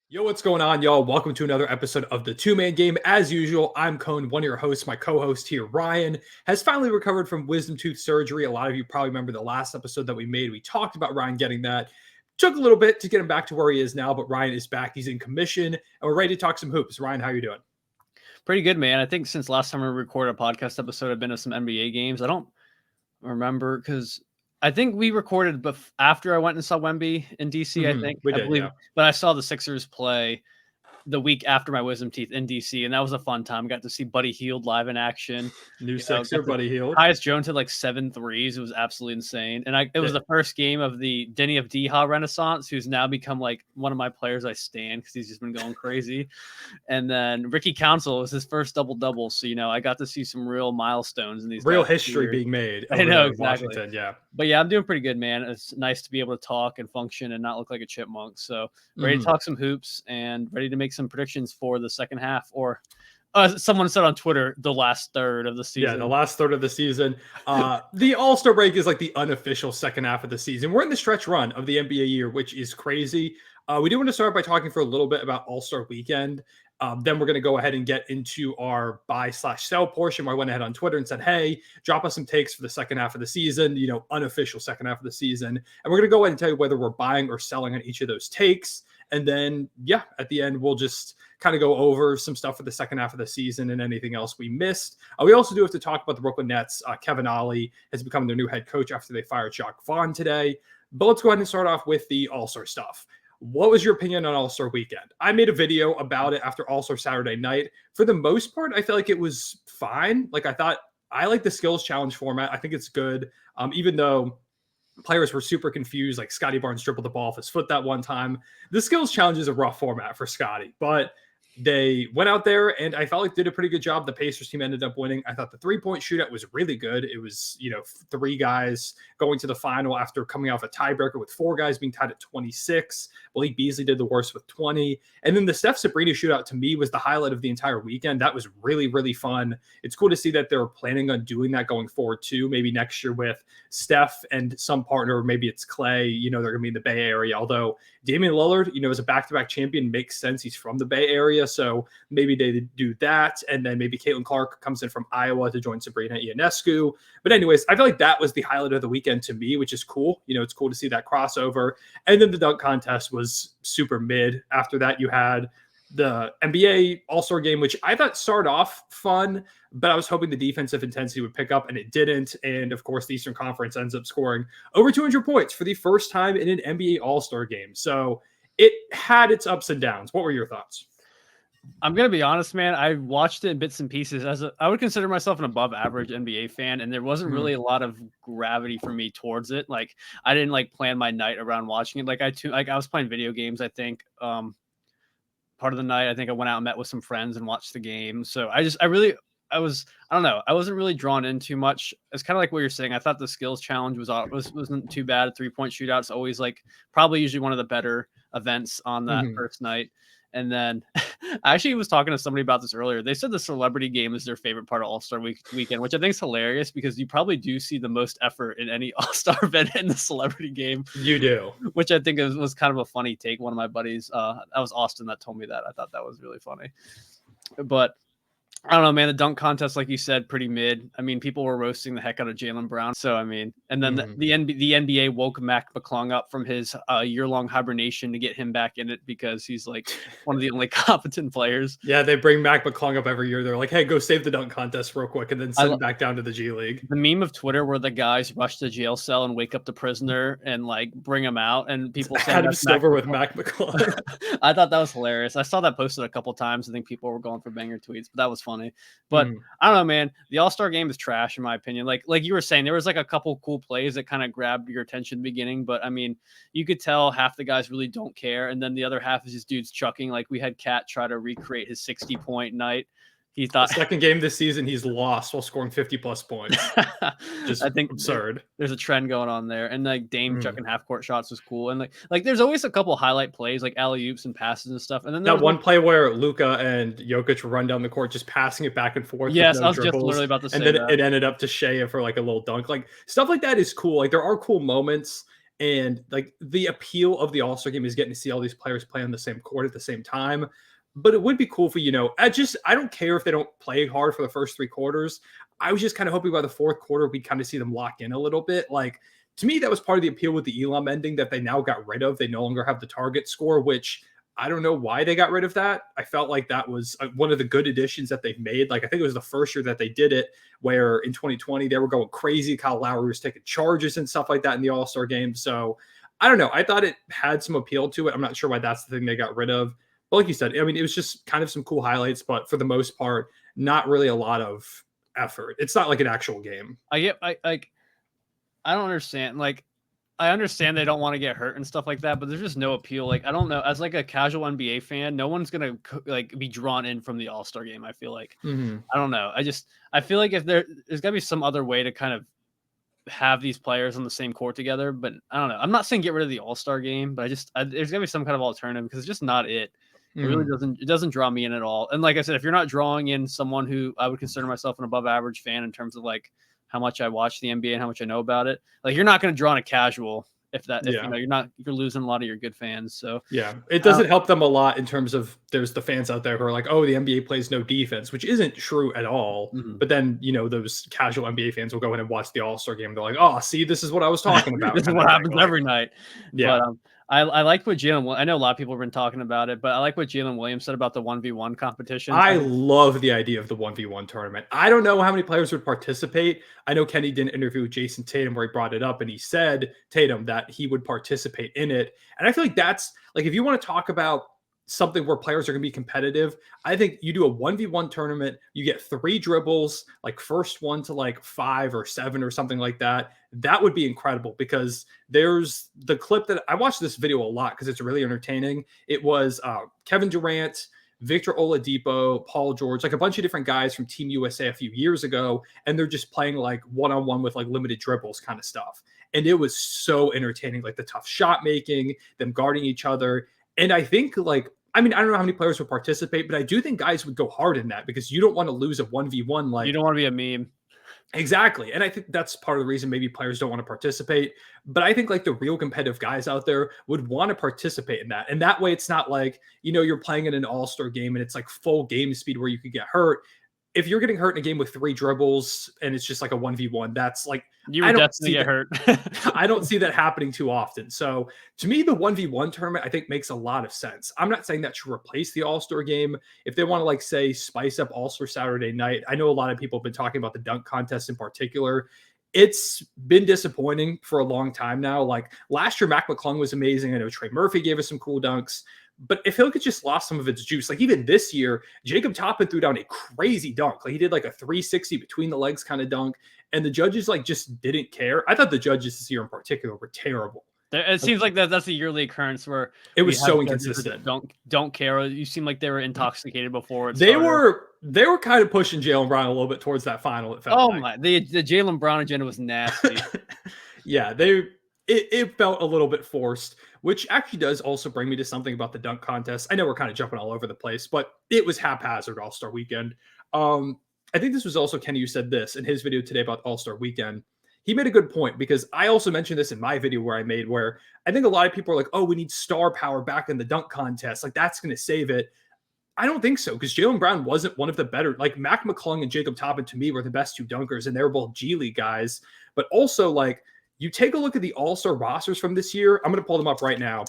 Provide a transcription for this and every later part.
Yo, what's going on, y'all? Welcome to another episode of the Two-Man Game. As usual, I'm Cone, one of your hosts. My co-host here, Ryan, has finally recovered from wisdom tooth surgery. A lot of you probably remember the last episode that we made. We talked about Ryan getting that. Took a little bit to get him back to where he is now, but Ryan is back. He's in commission, and we're ready to talk some hoops. Ryan, how you doing? Pretty good, man. I think since last time we recorded a podcast episode, I've been to some NBA games. I don't remember because I think we recorded after I went and saw Wemby in DC. I think We I did, believe, yeah. but I saw the Sixers play the week after my wisdom teeth in DC, and that was a fun time. Got to see Buddy Hield live in action. New Sixer, Buddy Hield. Tyus Jones had like 7 threes. It was absolutely insane. And it was the first game of the Denny of Deha renaissance, who's now become like one of my players I stand because he's just been going crazy. And then Ricky Council was his first double-double. So, I got to see some real milestones in these real history being made. I know, exactly. Washington, yeah. But yeah, I'm doing pretty good, man. It's nice to be able to talk and function and not look like a chipmunk. So ready to talk some hoops and ready to make some predictions for the second half, or someone said on Twitter, the last third of the season. Yeah, the last third of the season. The All-Star break is like the unofficial second half of the season. We're in the stretch run of the NBA year, which is crazy. We do want to start by talking for a little bit about All-Star weekend. Then we're going to go ahead and get into our buy/sell portion, where I went ahead on Twitter and said, hey, drop us some takes for the second half of the season, unofficial second half of the season. And we're going to go ahead and tell you whether we're buying or selling on each of those takes. And then, at the end, we'll just kind of go over some stuff for the second half of the season and anything else we missed. We also do have to talk about the Brooklyn Nets. Kevin Ollie has become their new head coach after they fired Jacque Vaughn today. But let's go ahead and start off with the All-Star stuff. What was your opinion on All-Star weekend? I made a video about it after All-Star Saturday night. For the most part, I feel like it was fine. I like the skills challenge format. I think it's good. Even though players were super confused, like Scotty Barnes dribbled the ball off his foot that one time. The skills challenge is a rough format for Scotty, but they went out there and I felt like did a pretty good job. The Pacers team ended up winning. I thought the 3-point shootout was really good. It was, 3 guys going to the final after coming off a tiebreaker with 4 guys being tied at 26. Malik Beasley did the worst with 20. And then the Steph Sabrina shootout to me was the highlight of the entire weekend. That was really, really fun. It's cool to see that they're planning on doing that going forward too. Maybe next year with Steph and some partner, maybe it's Clay, they're going to be in the Bay Area. Although Damian Lillard, is a back-to-back champion, makes sense. He's from the Bay Area. So maybe they do that. And then maybe Caitlin Clark comes in from Iowa to join Sabrina Ionescu. But anyways, I feel like that was the highlight of the weekend to me, which is cool. It's cool to see that crossover. And then the dunk contest was super mid. After that, you had the NBA All-Star game, which I thought started off fun, but I was hoping the defensive intensity would pick up, and it didn't. And of course, the Eastern Conference ends up scoring over 200 points for the first time in an NBA All-Star game. So it had its ups and downs. What were your thoughts? I'm going to be honest, man. I watched it in bits and pieces. I would consider myself an above average NBA fan, and there wasn't really a lot of gravity for me towards it. Like, I didn't plan my night around watching it. I was playing video games, I think, part of the night. I think I went out and met with some friends and watched the game. So I don't know. I wasn't really drawn in too much. It's kind of like what you're saying. I thought the skills challenge wasn't too bad. 3-point shootout's always probably usually one of the better events on that first night. And then I actually was talking to somebody about this earlier. They said the celebrity game is their favorite part of All-Star weekend, which I think is hilarious because you probably do see the most effort in any All-Star event in the celebrity game. You do. Which I think was kind of a funny take. One of my buddies, that was Austin, that told me that. I thought that was really funny. But I don't know, man. The dunk contest, like you said, pretty mid. I mean, people were roasting the heck out of Jaylen Brown. So, I mean, and then the NBA woke Mac McClung up from his year-long hibernation to get him back in it because he's one of the only competent players. Yeah, they bring Mac McClung up every year. They're like, hey, go save the dunk contest real quick and then send him back down to the G League. The meme of Twitter where the guys rush the jail cell and wake up the prisoner and bring him out, and people say Adam Silver with Mac McClung. I thought that was hilarious. I saw that posted a couple times. I think people were going for banger tweets, but that was funny. But I don't know, man. The All-Star game is trash in my opinion. Like you were saying, there was a couple cool plays that kind of grabbed your attention in the beginning, but I mean, you could tell half the guys really don't care, and then the other half is just dudes chucking. Like we had Cat try to recreate his 60-point night. He thought the second game this season he's lost while scoring 50+ points. Just I think absurd. There's a trend going on there, and Dame chucking half-court shots was cool, and there's always a couple highlight plays like alley-oops and passes and stuff. And then that one play where Luka and Jokic run down the court just passing it back and forth. Yes, I was just literally about to say that. And then it ended up to Shea for a little dunk. Stuff like that is cool. There are cool moments. And like the appeal of the All-Star game is getting to see all these players play on the same court at the same time. But it would be cool for, I don't care if they don't play hard for the first 3 quarters. I was just kind of hoping by the fourth quarter, we'd kind of see them lock in a little bit. Like, to me, that was part of the appeal with the Elam ending that they now got rid of. They no longer have the target score, which I don't know why they got rid of that. I felt like that was one of the good additions that they've made. Like, I think it was the first year that they did it, where in 2020 they were going crazy. Kyle Lowry was taking charges and stuff like that in the All-Star game. So I don't know. I thought it had some appeal to it. I'm not sure why that's the thing they got rid of. But like you said, I mean, it was just kind of some cool highlights, but for the most part, not really a lot of effort. It's not like an actual game. I don't understand. Like, I understand they don't want to get hurt and stuff like that, but there's just no appeal. Like, I don't know. As like a casual NBA fan, no one's gonna like be drawn in from the All-Star game. I feel like I don't know. I feel like if there's gotta be some other way to kind of have these players on the same court together. But I don't know. I'm not saying get rid of the All-Star game, but there's gotta be some kind of alternative because it's just not it. It really doesn't draw me in at all. And like I said, if you're not drawing in someone who I would consider myself an above average fan in terms of like how much I watch the NBA and how much I know about it, like you're not going to draw in a casual you're losing a lot of your good fans. So yeah, it doesn't help them a lot in terms of there's the fans out there who are like, oh, the NBA plays no defense, which isn't true at all. But then, those casual NBA fans will go in and watch the All-Star game. They're like, oh, see, this is what I was talking about. This is what happens every night. Yeah. But, I like what Jalen. I know a lot of people have been talking about it, but I like what Jalen Williams said about the 1v1 competition. I love the idea of the 1v1 tournament. I don't know how many players would participate. I know Kenny did an interview with Jason Tatum where he brought it up, and he said, Tatum, that he would participate in it. And I feel like that's like, if you want to talk about something where players are going to be competitive, I think you do a 1v1 tournament, you get 3 dribbles, like first one to like 5 or 7 or something like that. That would be incredible, because there's the clip that I watched this video a lot because it's really entertaining. It was Kevin Durant, Victor Oladipo, Paul George, like a bunch of different guys from Team USA a few years ago, and they're just playing like one-on-one with like limited dribbles kind of stuff. And it was so entertaining, like the tough shot making, them guarding each other. And I think like, I mean, I don't know how many players would participate, but I do think guys would go hard in that because you don't want to lose a 1v1. Like, you don't want to be a meme. Exactly. And I think that's part of the reason maybe players don't want to participate. But I think like the real competitive guys out there would want to participate in that. And that way it's not like, you're playing in an all-star game and it's like full game speed where you could get hurt. If you're getting hurt in a game with 3 dribbles and it's just like a 1v1, that's like, you would definitely get hurt. I don't see that happening too often. So to me, the 1v1 tournament, I think, makes a lot of sense. I'm not saying that should replace the All-Star game. If they want to, like, say, spice up All-Star Saturday night, I know a lot of people have been talking about the dunk contest in particular. It's been disappointing for a long time now. Like last year, Mac McClung was amazing. I know Trey Murphy gave us some cool dunks. But I feel like it just lost some of its juice. Like even this year, Jacob Toppin threw down a crazy dunk. Like he did like a 360 between the legs kind of dunk. And the judges like just didn't care. I thought the judges this year in particular were terrible. It seems like that's a yearly occurrence where it was so inconsistent. Don't care. You seem like they were intoxicated before. They were kind of pushing Jaylen Brown a little bit towards that final. It felt my! The Jaylen Brown agenda was nasty. Yeah, it felt a little bit forced, which actually does also bring me to something about the dunk contest. I know we're kind of jumping all over the place, but it was haphazard All-Star weekend. I think this was also Kenny who said this in his video today about All-Star weekend. He made a good point because I also mentioned this in my video where I think a lot of people are like, oh, we need star power back in the dunk contest. Like that's going to save it. I don't think so, because Jaylen Brown wasn't one of the better. Like Mac McClung and Jacob Toppin to me were the best 2 dunkers, and they were both G League guys. But also like, you take a look at the All-Star rosters from this year. I'm going to pull them up right now.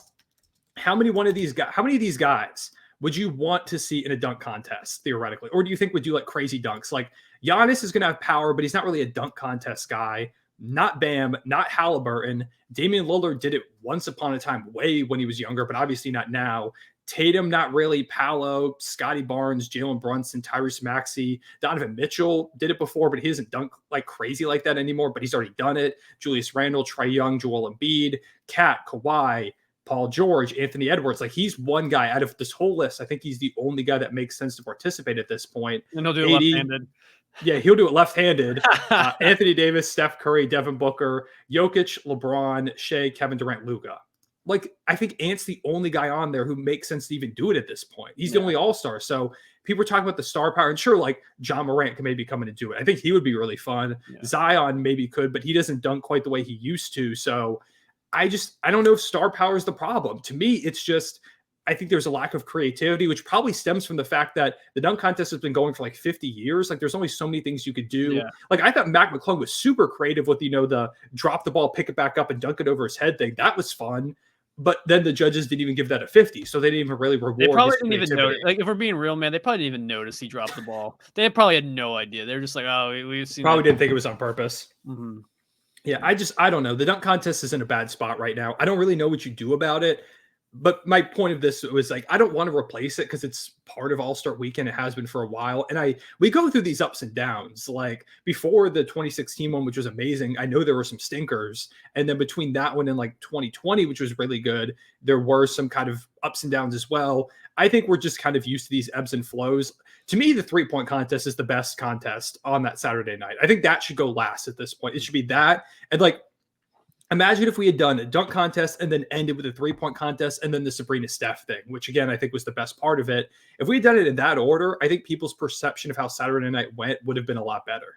How many of these guys would you want to see in a dunk contest theoretically? Or do you think would do like crazy dunks? Like Giannis is going to have power, but he's not really a dunk contest guy. Not Bam, not Halliburton. Damian Lillard did it once upon a time, way when he was younger, but obviously not now. Tatum, not really. Paolo, Scotty Barnes, Jalen Brunson, Tyrese Maxey, Donovan Mitchell did it before, but he doesn't dunk like crazy like that anymore, but he's already done it. Julius Randle, Trae Young, Joel Embiid, Kat, Kawhi, Paul George, Anthony Edwards. Like he's one guy out of this whole list. I think he's the only guy that makes sense to participate at this point. And he'll do it left-handed. Yeah, he'll do it left-handed. Anthony Davis, Steph Curry, Devin Booker, Jokic, LeBron, Shea, Kevin Durant, Luka. Like, I think Ant's the only guy on there who makes sense to even do it at this point. He's the only all-star. So people are talking about the star power. And sure, like, John Morant can maybe come in and do it. I think he would be really fun. Yeah. Zion maybe could, but he doesn't dunk quite the way he used to. So I don't know if star power is the problem. To me, it's just I think there's a lack of creativity, which probably stems from the fact that the dunk contest has been going for like 50 years. Like there's only so many things you could do. Yeah. Like I thought Mac McClung was super creative with, the drop the ball, pick it back up and dunk it over his head thing. That was fun. But then the judges didn't even give that a 50. So they didn't even really reward They probably his didn't even creativity. notice. Like, if we're being real, man, they probably didn't even notice he dropped the ball. They probably had no idea. They were just like, oh, we've seen Probably that. didn't think it was on purpose. Mm-hmm. Yeah, I don't know. The dunk contest is in a bad spot right now. I don't really know what you do about it. But my point of this was like, I don't want to replace it because it's part of All-Star Weekend. It has been for a while. And we go through these ups and downs. Like before the 2016 one, which was amazing, I know there were some stinkers. And then between that one and like 2020, which was really good, there were some kind of ups and downs as well. I think we're just kind of used to these ebbs and flows. To me, the 3-point contest is the best contest on that Saturday night. I think that should go last at this point. It should be that. And like, imagine if we had done a dunk contest and then ended with a 3-point contest and then the Sabrina Steph thing, which again, I think was the best part of it. If we had done it in that order, I think people's perception of how Saturday night went would have been a lot better.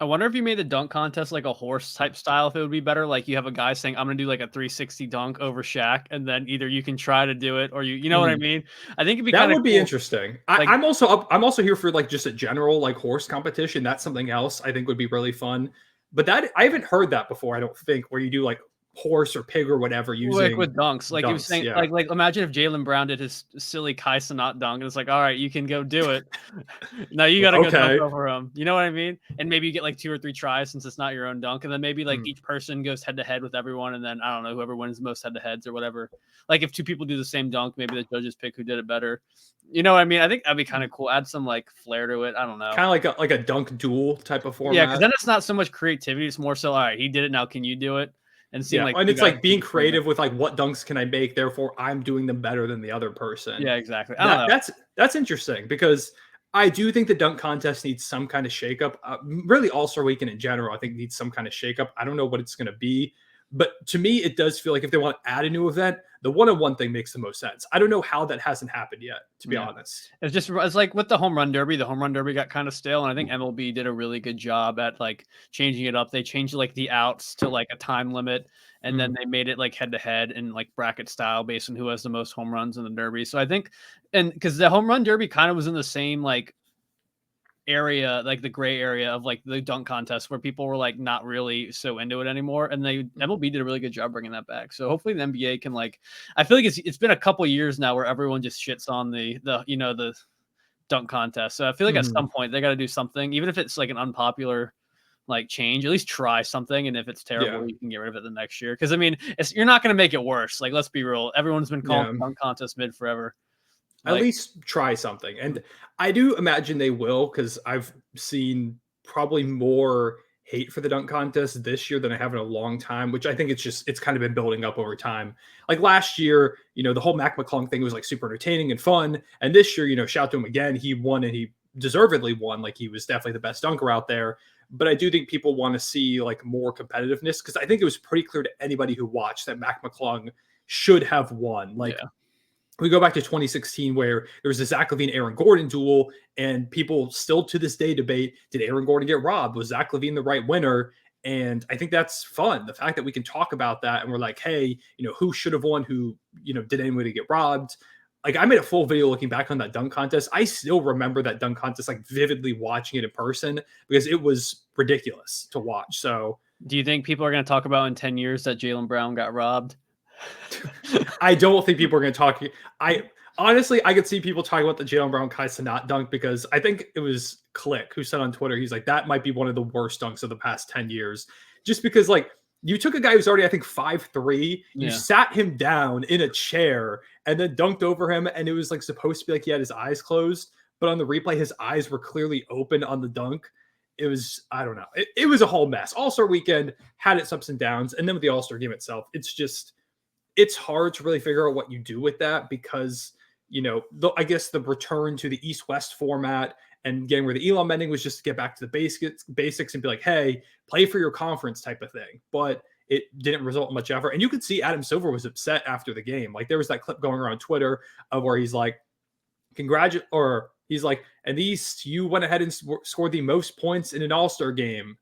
I wonder if you made the dunk contest like a horse type style, if it would be better. Like you have a guy saying, I'm going to do like a 360 dunk over Shaq. And then either you can try to do it or you know what I mean? I think it'd be that kind of would be cool. Interesting. Like, I'm also here for like just a general like horse competition. That's something else I think would be really fun. But that I haven't heard that before. I don't think where you do like horse or pig or whatever using like with dunks. Like he was saying, yeah. like imagine if Jaylen Brown did his silly Kai Cenat dunk and it's like, all right, you can go do it. Now you got to go dunk over him. You know what I mean? And maybe you get like 2 or 3 tries since it's not your own dunk. And then maybe like each person goes head to head with everyone. And then I don't know, whoever wins the most head to heads or whatever. Like if 2 people do the same dunk, maybe the judges pick who did it better. You know what I mean? I think that'd be kind of cool. Add some like flair to it. I don't know. Kind of like a dunk duel type of format. Yeah, because then it's not so much creativity. It's more so, all right, he did it. Now can you do it? And seeing like, and it's like being creative with like what dunks can I make, therefore I'm doing them better than the other person. Yeah, exactly. I don't know. That's interesting because I do think the dunk contest needs some kind of shakeup. Really, All-Star Weekend in general, I think needs some kind of shakeup. I don't know what it's going to be, but to me, it does feel like if they want to add a new event, the one-on-one thing makes the most sense. I don't know how that hasn't happened yet, to be honest. It's like with the home run derby. The home run derby got kind of stale, and I think MLB did a really good job at like changing it up. They changed like the outs to like a time limit, and then they made it like head to head and like bracket style based on who has the most home runs in the derby. So I think, and because the home run derby kind of was in the same like area, like the gray area of like the dunk contest where people were like not really so into it anymore, and MLB did a really good job bringing that back. So hopefully the NBA can like, I feel like it's been a couple years now where everyone just shits on the dunk contest. So I feel like at some point they got to do something, even if it's like an unpopular like change, at least try something. And if it's terrible, you can get rid of it the next year. Because I mean, you're not going to make it worse. Like, let's be real. Everyone's been calling the dunk contest mid forever. At least try something. And I do imagine they will, because I've seen probably more hate for the dunk contest this year than I have in a long time, which I think it's kind of been building up over time. Like last year, the whole Mac McClung thing was like super entertaining and fun. And this year, shout to him again. He won, and he deservedly won. Like he was definitely the best dunker out there. But I do think people want to see like more competitiveness, because I think it was pretty clear to anybody who watched that Mac McClung should have won. Like, we go back to 2016 where there was a Zach LaVine, Aaron Gordon duel, and people still to this day debate, did Aaron Gordon get robbed? Was Zach LaVine the right winner? And I think that's fun. The fact that we can talk about that and we're like, hey, who should have won? Who, did anybody get robbed? Like, I made a full video looking back on that dunk contest. I still remember that dunk contest, like vividly watching it in person, because it was ridiculous to watch. So do you think people are going to talk about in 10 years that Jaylen Brown got robbed? I don't think people are going to talk. Honestly, I could see people talking about the Jaylen Brown Kai Cenat dunk, because I think it was Click who said on Twitter, he's like, that might be one of the worst dunks of the past 10 years. Just because, like, you took a guy who's already, I think, 5'3", you sat him down in a chair and then dunked over him, and it was like supposed to be like he had his eyes closed, but on the replay, his eyes were clearly open on the dunk. It was, I don't know. It was a whole mess. All-Star Weekend had its ups and downs, and then with the All-Star Game itself, it's hard to really figure out what you do with that, because, I guess the return to the East-West format and getting rid of the Elon Mending was just to get back to the basics and be like, hey, play for your conference type of thing. But it didn't result in much effort. And you could see Adam Silver was upset after the game. Like, there was that clip going around Twitter of where he's like, he's like, at least you went ahead and scored the most points in an All-Star game.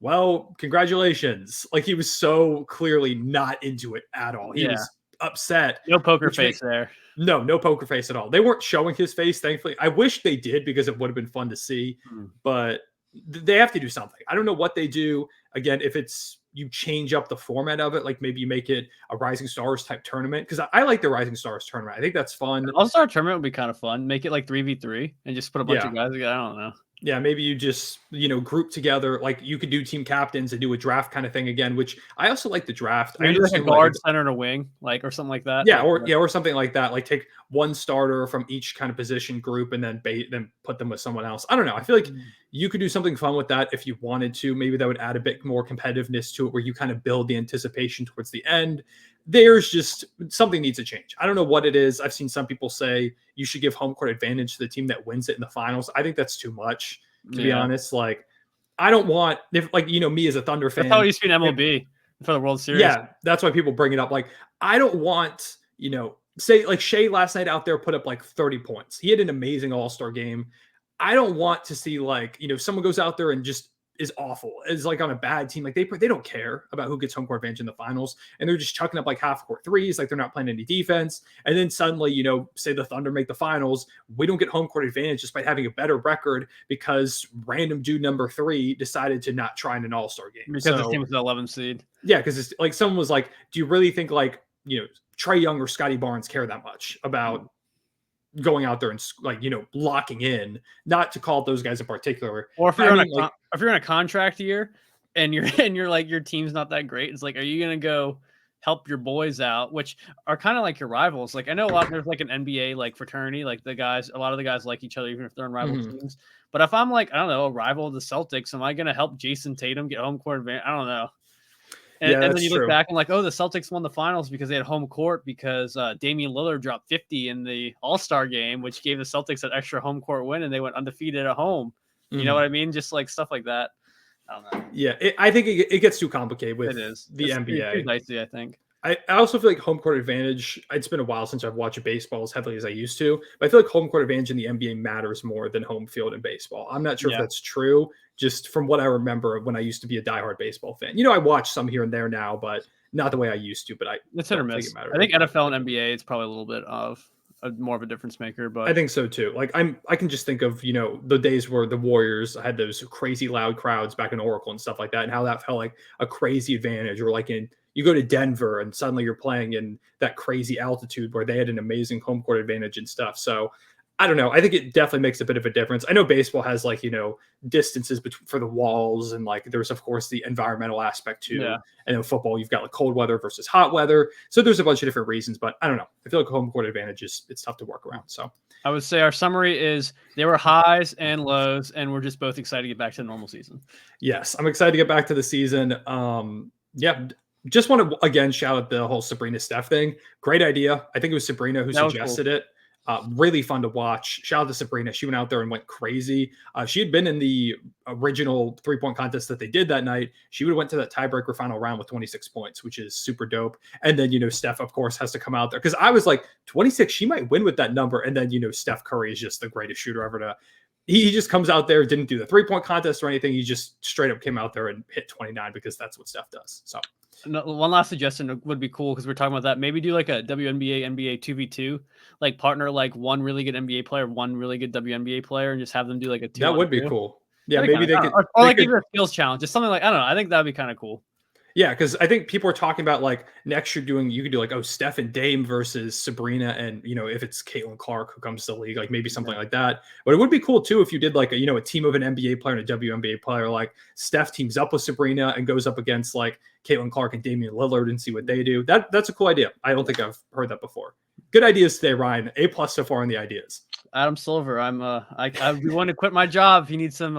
well, congratulations. Like he was so clearly not into it at all. He was upset. No poker face there. No poker face at all. They weren't showing his face, thankfully. I wish they did because it would have been fun to see, but they have to do something. I don't know what they do. Again, if it's you change up the format of it, like maybe you make it a Rising Stars type tournament, because I like the Rising Stars tournament. I think that's fun. All-Star tournament would be kind of fun. Make it like 3v3 and just put a bunch of guys together. I don't know. Yeah, maybe you just, group together. Like you could do team captains and do a draft kind of thing again, which I also like the draft. Maybe like a guard, center, and a wing, or something like that. Yeah, or something like that. Like take one starter from each kind of position group and then put them with someone else. I don't know. I feel like you could do something fun with that if you wanted to. Maybe that would add a bit more competitiveness to it, where you kind of build the anticipation towards the end. There's just something needs to change. I don't know what it is. I've seen some people say you should give home court advantage to the team that wins it in the finals. I think that's too much, to be honest. Like, I don't want, me as a Thunder fan. That's how it used to be in MLB for the World Series. Yeah, that's why people bring it up. Like, I don't want, say like Shea last night out there put up like 30 points. He had an amazing all-star game. I don't want to see someone goes out there and just is awful, is like on a bad team. Like they don't care about who gets home court advantage in the finals, and they're just chucking up like half court threes, like they're not playing any defense. And then suddenly, say the Thunder make the finals, we don't get home court advantage despite having a better record because random dude number 3 decided to not try in an all-star game because the team was the 11th seed. Yeah, because it's like someone was like, do you really think Trae Young or Scotty Barnes care that much about going out there and locking in, not to call those guys in particular. Or if you're if you're in a contract year and you're like your team's not that great, it's like, are you gonna go help your boys out, which are kind of like your rivals? Like I know there's like an NBA like fraternity, like a lot of the guys like each other even if they're in rival teams. But if I'm like, I don't know, a rival of the Celtics, am I gonna help Jason Tatum get home court advantage? I don't know. And then you look back and like, oh, the Celtics won the finals because they had home court because Damian Lillard dropped 50 in the All-Star game, which gave the Celtics an extra home court win, and they went undefeated at home. You know what I mean? Just like stuff like that. I don't know. Yeah, I think it gets too complicated with the NBA. It's too dicey, I think. I also feel like home court advantage, it's been a while since I've watched baseball as heavily as I used to, but I feel like home court advantage in the NBA matters more than home field in baseball. I'm not sure if that's true, just from what I remember when I used to be a diehard baseball fan. I watch some here and there now, but not the way I used to, but it's hit or miss. I think NFL and NBA, it's probably a little bit of more of a difference maker, but I think so too. Like I can just think of, the days where the Warriors had those crazy loud crowds back in Oracle and stuff like that, and how that felt like a crazy advantage, or like you go to Denver and suddenly you're playing in that crazy altitude where they had an amazing home court advantage and stuff. So I don't know. I think it definitely makes a bit of a difference. I know baseball has distances for the walls, and there's of course the environmental aspect too. Yeah. And in football, you've got like cold weather versus hot weather. So there's a bunch of different reasons, but I don't know. I feel like home court advantage it's tough to work around. So I would say our summary is there were highs and lows, and we're just both excited to get back to the normal season. Yes, I'm excited to get back to the season. Just want to again shout out the whole Sabrina Steph thing. Great idea. I think it was Sabrina who suggested it. Really fun to watch. Shout out to Sabrina. She went out there and went crazy. She had been in the original 3-point contest that they did that night. She would have went to that tiebreaker final round with 26 points, which is super dope. And then, Steph, of course, has to come out there. Because I was like, 26, she might win with that number. And then, Steph Curry is just the greatest shooter ever to. He just comes out there, didn't do the 3-point contest or anything. He just straight up came out there and hit 29 because that's what Steph does. So. One last suggestion would be cool because we're talking about that. Maybe do like a WNBA, NBA 2v2, like partner like one really good NBA player, one really good WNBA player, and just have them do like a 2. That would be cool. Yeah, maybe they could. Or like even a skills challenge, just something like, I don't know. I think that would be kind of cool. Yeah, because I think people are talking about like next year you could do like, Steph and Dame versus Sabrina, and if it's Caitlin Clark who comes to the league, like maybe something like that. But it would be cool too if you did like a team of an NBA player and a WNBA player, like Steph teams up with Sabrina and goes up against like Caitlin Clark and Damian Lillard and see what they do. That's a cool idea. I don't think I've heard that before. Good ideas today, Ryan. A+ so far on the ideas. Adam Silver. I want to quit my job if he needs some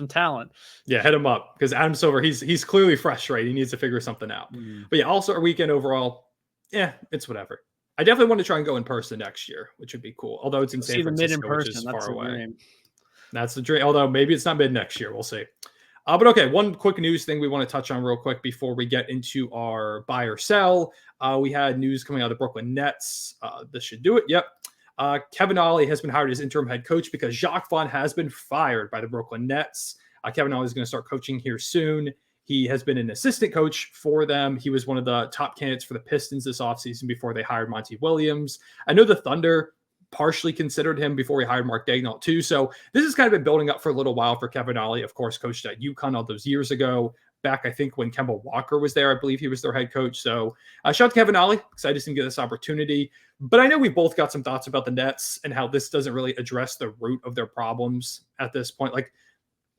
talent. Yeah, hit him up because Adam Silver, he's clearly frustrated. He needs to figure something out. But yeah, also our weekend overall, it's whatever. I definitely want to try and go in person next year, which would be cool. Although it's in San Francisco, which is far away. That's the dream. Although maybe it's not mid next year. We'll see. But okay, one quick news thing we want to touch on real quick before we get into our buy or sell. We had news coming out of the Brooklyn Nets. This should do it. Yep. Kevin Ollie has been hired as interim head coach because Jacque Vaughn has been fired by the Brooklyn Nets. Kevin Ollie is going to start coaching here soon. He has been an assistant coach for them. He was one of the top candidates for the Pistons this offseason before they hired Monty Williams. I know the Thunder partially considered him before we hired Mark Daigneault too. So this has kind of been building up for a little while for Kevin Ollie. Of course, coached at UConn all those years ago. Back, I think, when Kemba Walker was there, I believe he was their head coach. So shout out to Kevin Ollie. Excited to see him get this opportunity. But I know we both got some thoughts about the Nets and how this doesn't really address the root of their problems at this point. Like,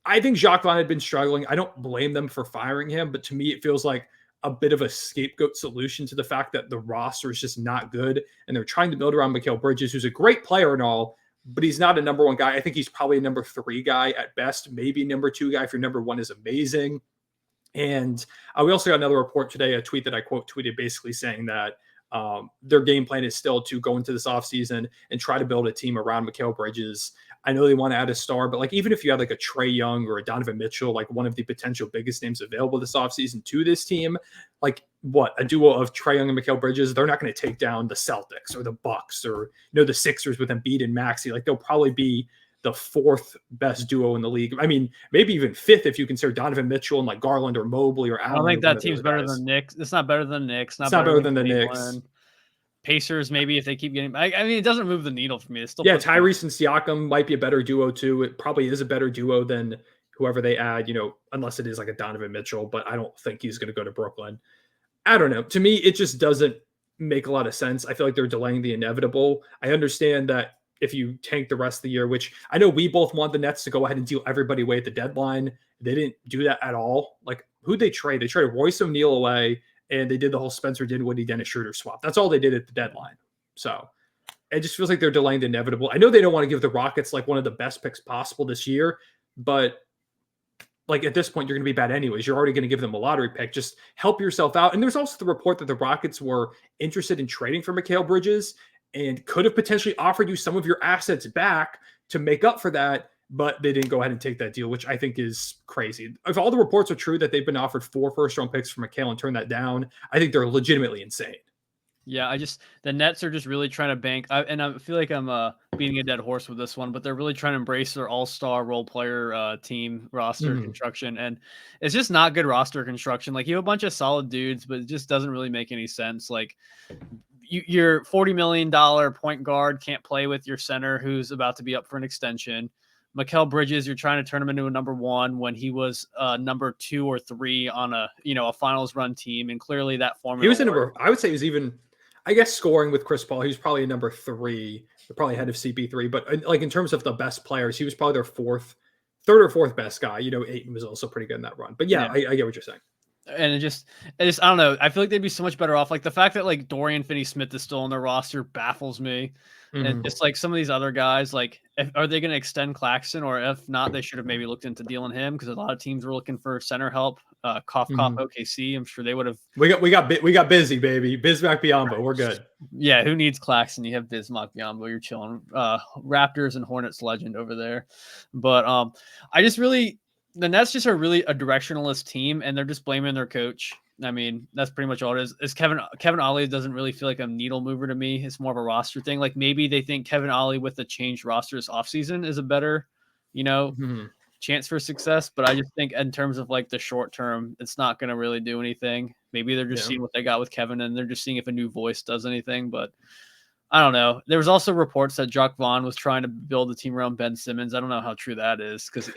I think Jacque Vaughn had been struggling. I don't blame them for firing him, but to me, it feels like a bit of a scapegoat solution to the fact that the roster is just not good. And they're trying to build around Mikal Bridges, who's a great player and all, but he's not a number one guy. I think he's probably a number 3 guy at best, maybe number 2 guy if your number 1 is amazing. And we also got another report today, a tweet that I quote tweeted basically saying that their game plan is still to go into this offseason and try to build a team around Mikal Bridges. I know they want to add a star, but like even if you had like a Trae Young or a Donovan Mitchell, like one of the potential biggest names available this offseason to this team, like what, a duo of Trae Young and Mikal Bridges, they're not going to take down the Celtics or the Bucks or the Sixers with Embiid and Maxey. Like they'll probably be the 4th best duo in the league. I mean, maybe even 5th if you consider Donovan Mitchell and like Garland or Mobley or Allen. I don't think that team's better than Knicks. It's not better than Knicks. It's not better than the Knicks. Pacers, maybe if they keep getting. I mean, it doesn't move the needle for me. It's still Tyrese and Siakam might be a better duo too. It probably is a better duo than whoever they add, unless it is like a Donovan Mitchell, but I don't think he's going to go to Brooklyn. I don't know. To me, it just doesn't make a lot of sense. I feel like they're delaying the inevitable. I understand that if you tank the rest of the year, which I know we both want the Nets to go ahead and deal everybody away at the deadline. They didn't do that at all. Like, who'd they trade? They traded Royce O'Neal away, and they did the whole Spencer Dinwiddie, Dennis Schroeder swap. That's all they did at the deadline. So it just feels like they're delaying the inevitable. I know they don't want to give the Rockets like one of the best picks possible this year, but like at this point, you're going to be bad anyways. You're already going to give them a lottery pick. Just help yourself out. And there's also the report that the Rockets were interested in trading for Mikal Bridges and could have potentially offered you some of your assets back to make up for that, but they didn't go ahead and take that deal, which I think is crazy. If all the reports are true that they've been offered 4 first-round picks for Mikal and turned that down, I think they're legitimately insane. Yeah, the Nets are just really trying to bank, and I feel like I'm beating a dead horse with this one, but they're really trying to embrace their all-star role player team roster construction, and it's just not good roster construction. Like, you have a bunch of solid dudes, but it just doesn't really make any sense. Like, your $40 million point guard can't play with your center who's about to be up for an extension. Mikal Bridges, you're trying to turn him into a number 1 when he was number 2 or 3 on a finals run team, and clearly that formula. He was a number. I would say he was even, I guess, scoring with Chris Paul. He was probably a number 3, probably ahead of CP3. But like in terms of the best players, he was probably their 3rd or 4th best guy. Ayton was also pretty good in that run. But yeah. I get what you're saying. And it just, I don't know. I feel like they'd be so much better off. Like the fact that like Dorian Finney-Smith is still on their roster baffles me. And just like some of these other guys, like are they going to extend Claxton, or if not, they should have maybe looked into dealing him, because a lot of teams were looking for center help. Cough OKC. I'm sure they would have. We got busy, baby. Bismack Biyombo. We're good. Yeah, who needs Claxton? You have Bismack Biyombo. You're chilling. Raptors and Hornets legend over there. But I just really. The Nets just are really a directionless team, and they're just blaming their coach. I mean, that's pretty much all it is. Kevin Ollie doesn't really feel like a needle mover to me. It's more of a roster thing. Like maybe they think Kevin Ollie with the changed roster this offseason is a better, chance for success. But I just think in terms of like the short term, it's not going to really do anything. Maybe they're just seeing what they got with Kevin, and they're just seeing if a new voice does anything. But I don't know. There was also reports that Jacque Vaughn was trying to build a team around Ben Simmons. I don't know how true that is, because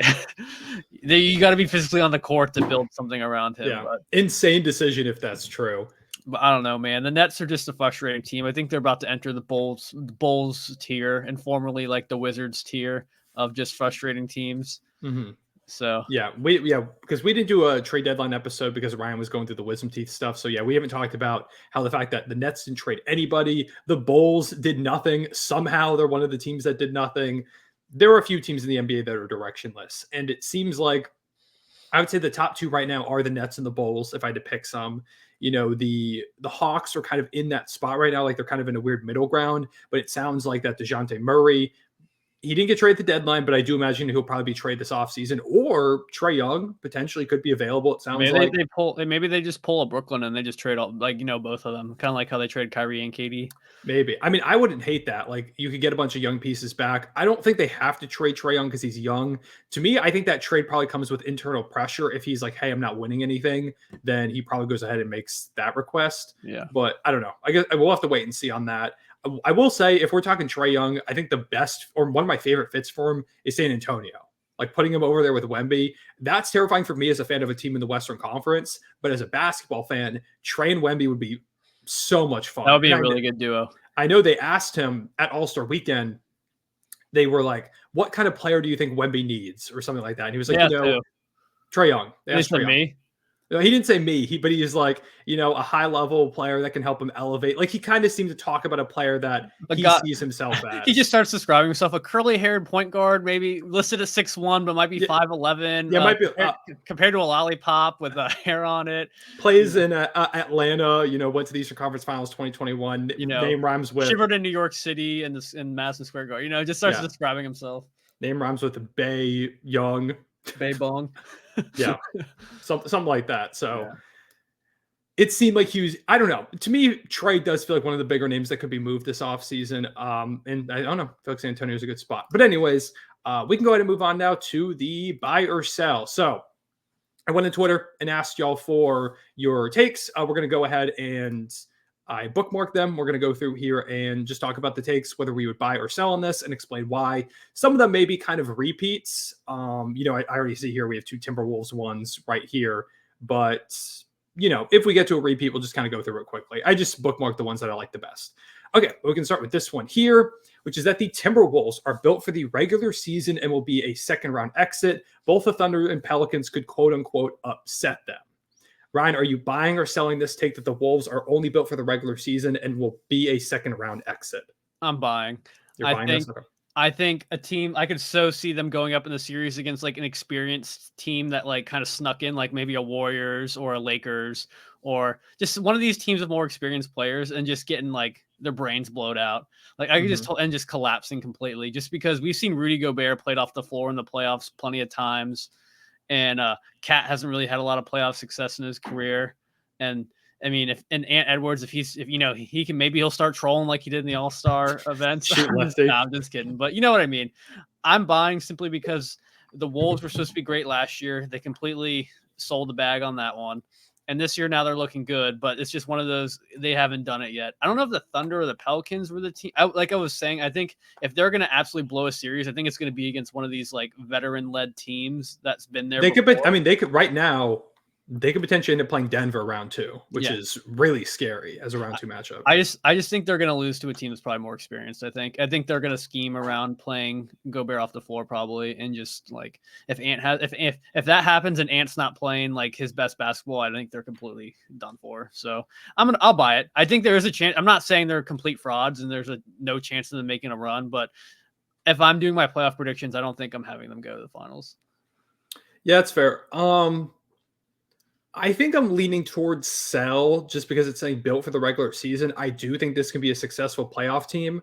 you got to be physically on the court to build something around him. Yeah, insane decision if that's true. But I don't know, man. The Nets are just a frustrating team. I think they're about to enter the Bulls tier, and formerly like the Wizards tier of just frustrating teams. So because we didn't do a trade deadline episode because Ryan was going through the wisdom teeth stuff. So we haven't talked about how the fact that the Nets didn't trade anybody, the Bulls did nothing. Somehow they're one of the teams that did nothing. There are a few teams in the NBA that are directionless, and it seems like I would say the top 2 right now are the Nets and the Bulls. If I had to pick some, the Hawks are kind of in that spot right now, like they're kind of in a weird middle ground. But it sounds like that DeJounte Murray He didn't get traded at the deadline, but I do imagine he'll probably be traded this offseason. Or Trae Young potentially could be available. It sounds like maybe they just pull a Brooklyn and they just trade all both of them, kind of like how they trade Kyrie and KD. Maybe. I mean, I wouldn't hate that. Like, you could get a bunch of young pieces back. I don't think they have to trade Trae Young because he's young. To me, I think that trade probably comes with internal pressure. If he's like, hey, I'm not winning anything, then he probably goes ahead and makes that request. Yeah. But I don't know. I guess we'll have to wait and see on that. I will say, if we're talking Trae Young, I think the best or one of my favorite fits for him is San Antonio. Like putting him over there with Wemby, that's terrifying for me as a fan of a team in the Western Conference. But as a basketball fan, Trae and Wemby would be so much fun. That would be a really good duo. I know they asked him at All-Star Weekend, they were like, what kind of player do you think Wemby needs? Or something like that. And he was like, Trae Young. They asked Trae Young. Me? No, he didn't say me, but he is like, a high-level player that can help him elevate. Like, he kind of seemed to talk about a player that he sees himself as. He just starts describing himself, a curly-haired point guard, maybe listed at 6'1", but might be 5'11". Yeah, might be compared to a lollipop with hair on it. Plays in Atlanta, went to the Eastern Conference Finals 2021. Name rhymes with... Shivered in New York City in Madison Square Garden. Just starts describing himself. Name rhymes with Bay Young. Bay Bong. Yeah, something like that. So it seemed like he was, I don't know. To me, Trae does feel like one of the bigger names that could be moved this offseason. And I don't know, I feel like San Antonio is a good spot. But anyways, we can go ahead and move on now to the buy or sell. So I went on Twitter and asked y'all for your takes. We're going to go ahead and I bookmarked them. We're going to go through here and just talk about the takes, whether we would buy or sell on this, and explain why. Some of them may be kind of repeats. I already see here we have two Timberwolves ones right here. But, if we get to a repeat, we'll just kind of go through it quickly. I just bookmarked the ones that I like the best. Okay, we can start with this one here, which is that the Timberwolves are built for the regular season and will be a second-round exit. Both the Thunder and Pelicans could, quote-unquote, upset them. Ryan, are you buying or selling this take that the Wolves are only built for the regular season and will be a second-round exit? I'm buying. You're buying this? Okay. I think a team, I could so see them going up in the series against like an experienced team that like kind of snuck in, like maybe a Warriors or a Lakers or just one of these teams with more experienced players and just getting like their brains blowed out. Like I could just collapsing completely just because we've seen Rudy Gobert played off the floor in the playoffs plenty of times. And Cat hasn't really had a lot of playoff success in his career. And I mean, if Ant Edwards, he'll start trolling like he did in the All-Star events. I'm just kidding. But you know what I mean? I'm buying simply because the Wolves were supposed to be great last year. They completely sold the bag on that one. And this year now they're looking good, but it's just one of those, they haven't done it yet. I don't know if the Thunder or the Pelicans were the team. Like I was saying, I think if they're going to absolutely blow a series, I think it's going to be against one of these like veteran-led teams that's been there before. They could right now, they could potentially end up playing Denver round 2, which is really scary as a round 2 matchup. I just think they're going to lose to a team that's probably more experienced. I think they're going to scheme around playing Gobert off the floor probably, and just like if that happens and Ant's not playing like his best basketball, I think they're completely done for. So I'll buy it. I think there is a chance. I'm not saying they're complete frauds and there's no chance of them making a run, but if I'm doing my playoff predictions, I don't think I'm having them go to the finals. Yeah, that's fair. I think I'm leaning towards sell just because it's saying built for the regular season. I do think this can be a successful playoff team.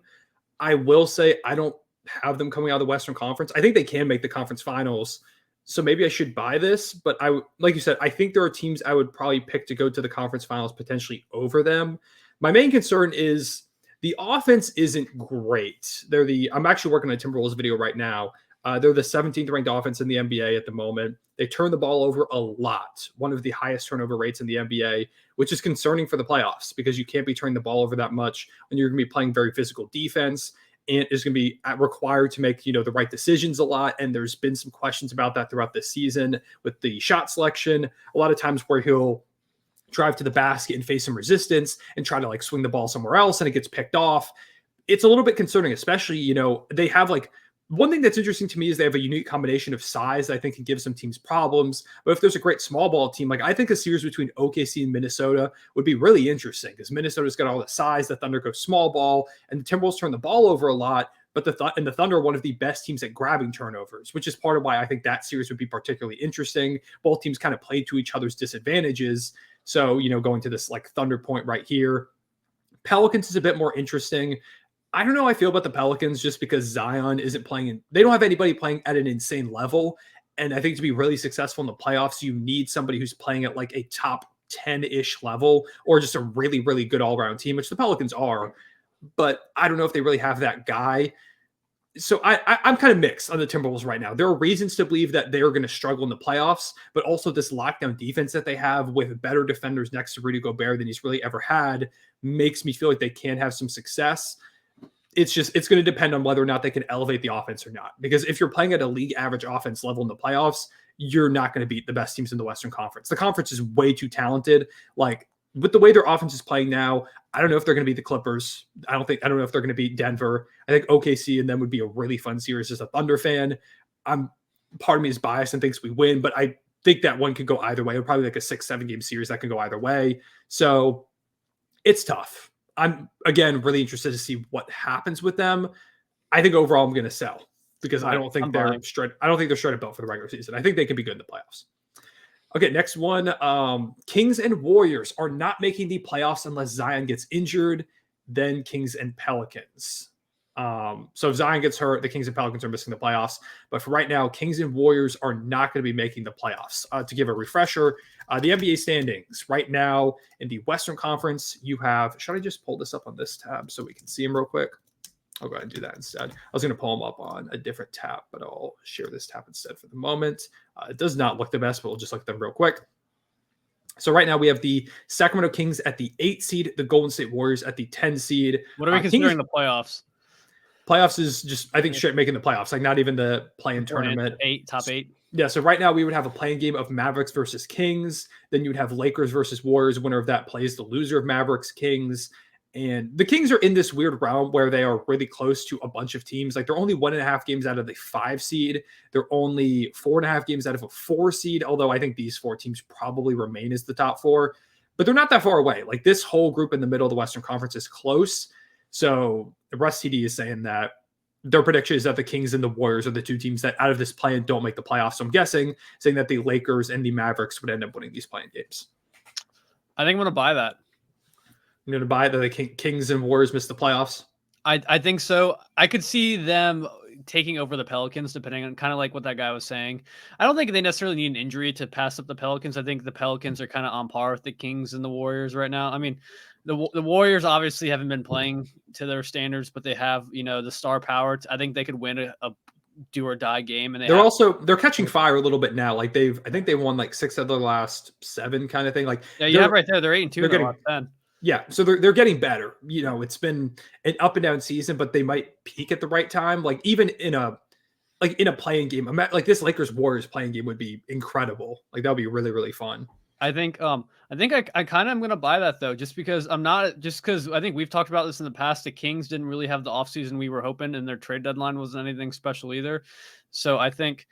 I will say I don't have them coming out of the Western Conference. I think they can make the conference finals. So maybe I should buy this. But like you said, I think there are teams I would probably pick to go to the conference finals potentially over them. My main concern is the offense isn't great. I'm actually working on a Timberwolves video right now. They're the 17th ranked offense in the NBA at the moment. They turn the ball over a lot, one of the highest turnover rates in the NBA, which is concerning for the playoffs because you can't be turning the ball over that much when you're going to be playing very physical defense and is going to be required to make, the right decisions a lot. And there's been some questions about that throughout the season with the shot selection. A lot of times where he'll drive to the basket and face some resistance and try to like swing the ball somewhere else and it gets picked off. It's a little bit concerning, especially, they have like, one thing that's interesting to me is they have a unique combination of size that I think can give some teams problems. But if there's a great small ball team, like I think a series between OKC and Minnesota would be really interesting because Minnesota's got all the size, the Thunder go small ball, and the Timberwolves turn the ball over a lot. But the Thunder are one of the best teams at grabbing turnovers, which is part of why I think that series would be particularly interesting. Both teams kind of play to each other's disadvantages. So, going to this like Thunder point right here. Pelicans is a bit more interesting. I don't know how I feel about the Pelicans just because Zion isn't playing. They don't have anybody playing at an insane level. And I think to be really successful in the playoffs, you need somebody who's playing at like a top 10-ish level or just a really, really good all-around team, which the Pelicans are. But I don't know if they really have that guy. So I'm kind of mixed on the Timberwolves right now. There are reasons to believe that they're going to struggle in the playoffs, but also this lockdown defense that they have with better defenders next to Rudy Gobert than he's really ever had makes me feel like they can have some success. It's going to depend on whether or not they can elevate the offense or not. Because if you're playing at a league average offense level in the playoffs, you're not going to beat the best teams in the Western Conference. The conference is way too talented. Like with the way their offense is playing now, I don't know if they're going to beat the Clippers. I don't know if they're going to beat Denver. I think OKC and them would be a really fun series as a Thunder fan. Part of me is biased and thinks we win, but I think that one could go either way. It would probably like a 6-7 game series that could go either way. So it's tough. I'm again really interested to see what happens with them. I think overall I'm going to sell because I don't think they're straight. I don't think they're straight up built for the regular season. I think they can be good in the playoffs. Okay, next one. Kings and Warriors are not making the playoffs unless Zion gets injured. Then Kings and Pelicans. So if Zion gets hurt, the Kings and Pelicans are missing the playoffs. But for right now, Kings and Warriors are not going to be making the playoffs. To give a refresher, the NBA standings right now in the Western Conference, you have, should I just pull this up on this tab so we can see them real quick? I'll go ahead and do that instead. I was going to pull them up on a different tab, but I'll share this tab instead for the moment. It does not look the best, but we'll just look at them real quick. So right now we have the Sacramento Kings at the 8 seed, the Golden State Warriors at the 10 seed. What are we considering the playoffs? Playoffs is just, I think, straight making the playoffs, like not even the play-in tournament. Top eight. Yeah, so right now we would have a playing game of Mavericks versus Kings. Then you would have Lakers versus Warriors. Winner of that plays the loser of Mavericks, Kings. And the Kings are in this weird realm where they are really close to a bunch of teams. Like they're only 1.5 games out of the 5 seed. They're only 4.5 games out of a 4 seed, although I think these 4 teams probably remain as the top 4. But they're not that far away. Like this whole group in the middle of the Western Conference is close. So Russ TD is saying that their prediction is that the Kings and the Warriors are the 2 teams that out of this play-in don't make the playoffs. So I'm guessing saying that the Lakers and the Mavericks would end up winning these play-in games. I think I'm going to buy that. I'm going to buy that the Kings and Warriors miss the playoffs. I think so. I could see them taking over the Pelicans, depending on kind of like what that guy was saying. I don't think they necessarily need an injury to pass up the Pelicans. I think the Pelicans are kind of on par with the Kings and the Warriors right now. I mean, the Warriors obviously haven't been playing to their standards, but they have, the star power. I think they could win a do or die game. And they're catching fire a little bit now. Like I think they won like 6 of their last 7 kind of thing. Like yeah, you have right there. They're 8-2 in the last 10. Yeah, so they're getting better. It's been an up and down season, but they might peak at the right time. Like even in a playing game, like this Lakers Warriors playing game would be incredible. Like that would be really, really fun. I think I kind of am going to buy that though, just because I think we've talked about this in the past. The Kings didn't really have the offseason we were hoping, and their trade deadline wasn't anything special either. So I think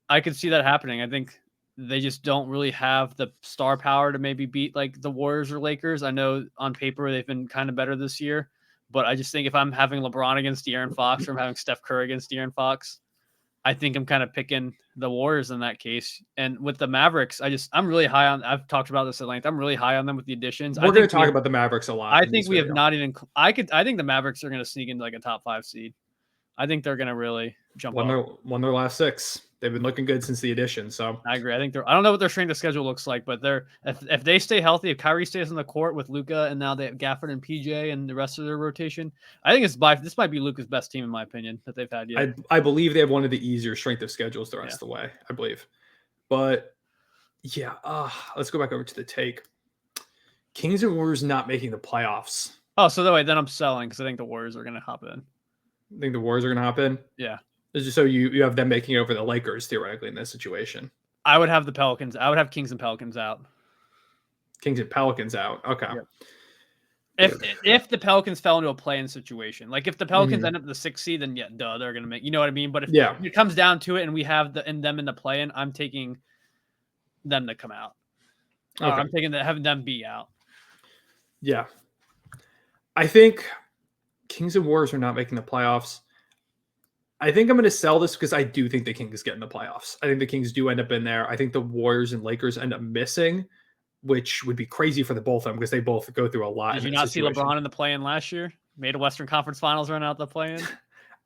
I could see that happening. I think they just don't really have the star power to maybe beat like the Warriors or Lakers. I know on paper they've been kind of better this year, but I just think if I'm having LeBron against De'Aaron Fox or I'm having Steph Curry against De'Aaron Fox, I think I'm kind of picking the Warriors in that case. And with the Mavericks, I'm really high on. I've talked about this at length. I'm really high on them with the additions. We're going to talk about the Mavericks a lot. I think we have not even. I think the Mavericks are going to sneak into like a top 5 seed. I think they're going to really jump up. Won their last 6. They've been looking good since the addition. So I agree. I think I don't know what their strength of schedule looks like, but if they stay healthy, if Kyrie stays on the court with Luka, and now they have Gafford and PJ and the rest of their rotation, I think this might be Luka's best team in my opinion that they've had yet. I believe they have one of the easier strength of schedules the rest of the way. I believe, but yeah, let's go back over to the take. Kings and Warriors not making the playoffs. Oh, so that way then I'm selling because I think the Warriors are going to hop in. I think the Warriors are going to hop in. Yeah. So you have them making it over the Lakers theoretically in this situation. I would have the Pelicans. I would have Kings and Pelicans out. Kings and Pelicans out. Okay. Yep. If the Pelicans fell into a play-in situation, like if the Pelicans end up the 6th seed, then they're gonna make. You know what I mean? But if it comes down to it, and we have them in the play-in, I'm taking them to come out. Okay. I'm taking having them be out. Yeah, I think Kings and Warriors are not making the playoffs. I think I'm going to sell this because I do think the Kings get in the playoffs. I think the Kings do end up in there. I think the Warriors and Lakers end up missing, which would be crazy for the both of them because they both go through a lot. Did you not see LeBron in the play-in last year? made a Western Conference Finals run out the play-in.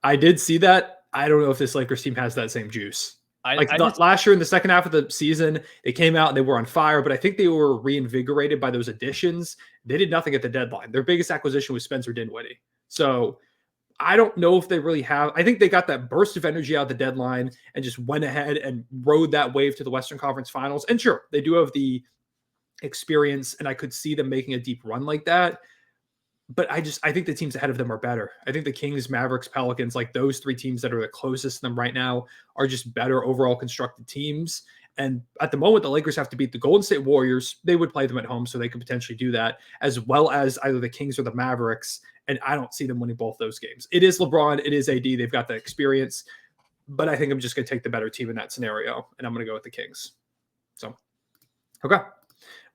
I did see that. I don't know if this Lakers team has that same juice. Last year in the second half of the season, they came out and they were on fire, but I think they were reinvigorated by those additions. They did nothing at the deadline. Their biggest acquisition was Spencer Dinwiddie. So I don't know if they really have. I think they got that burst of energy out of the deadline and just went ahead and rode that wave to the Western Conference Finals. And sure, they do have the experience, and I could see them making a deep run like that. But I think the teams ahead of them are better. I think the Kings, Mavericks, Pelicans, like those three teams that are the closest to them right now are just better overall constructed teams. And at the moment, the Lakers have to beat the Golden State Warriors. They would play them at home, so they could potentially do that, as well as either the Kings or the Mavericks. And I don't see them winning both those games. It is LeBron. It is AD. They've got the experience. But I think I'm just going to take the better team in that scenario, and I'm going to go with the Kings. So, okay.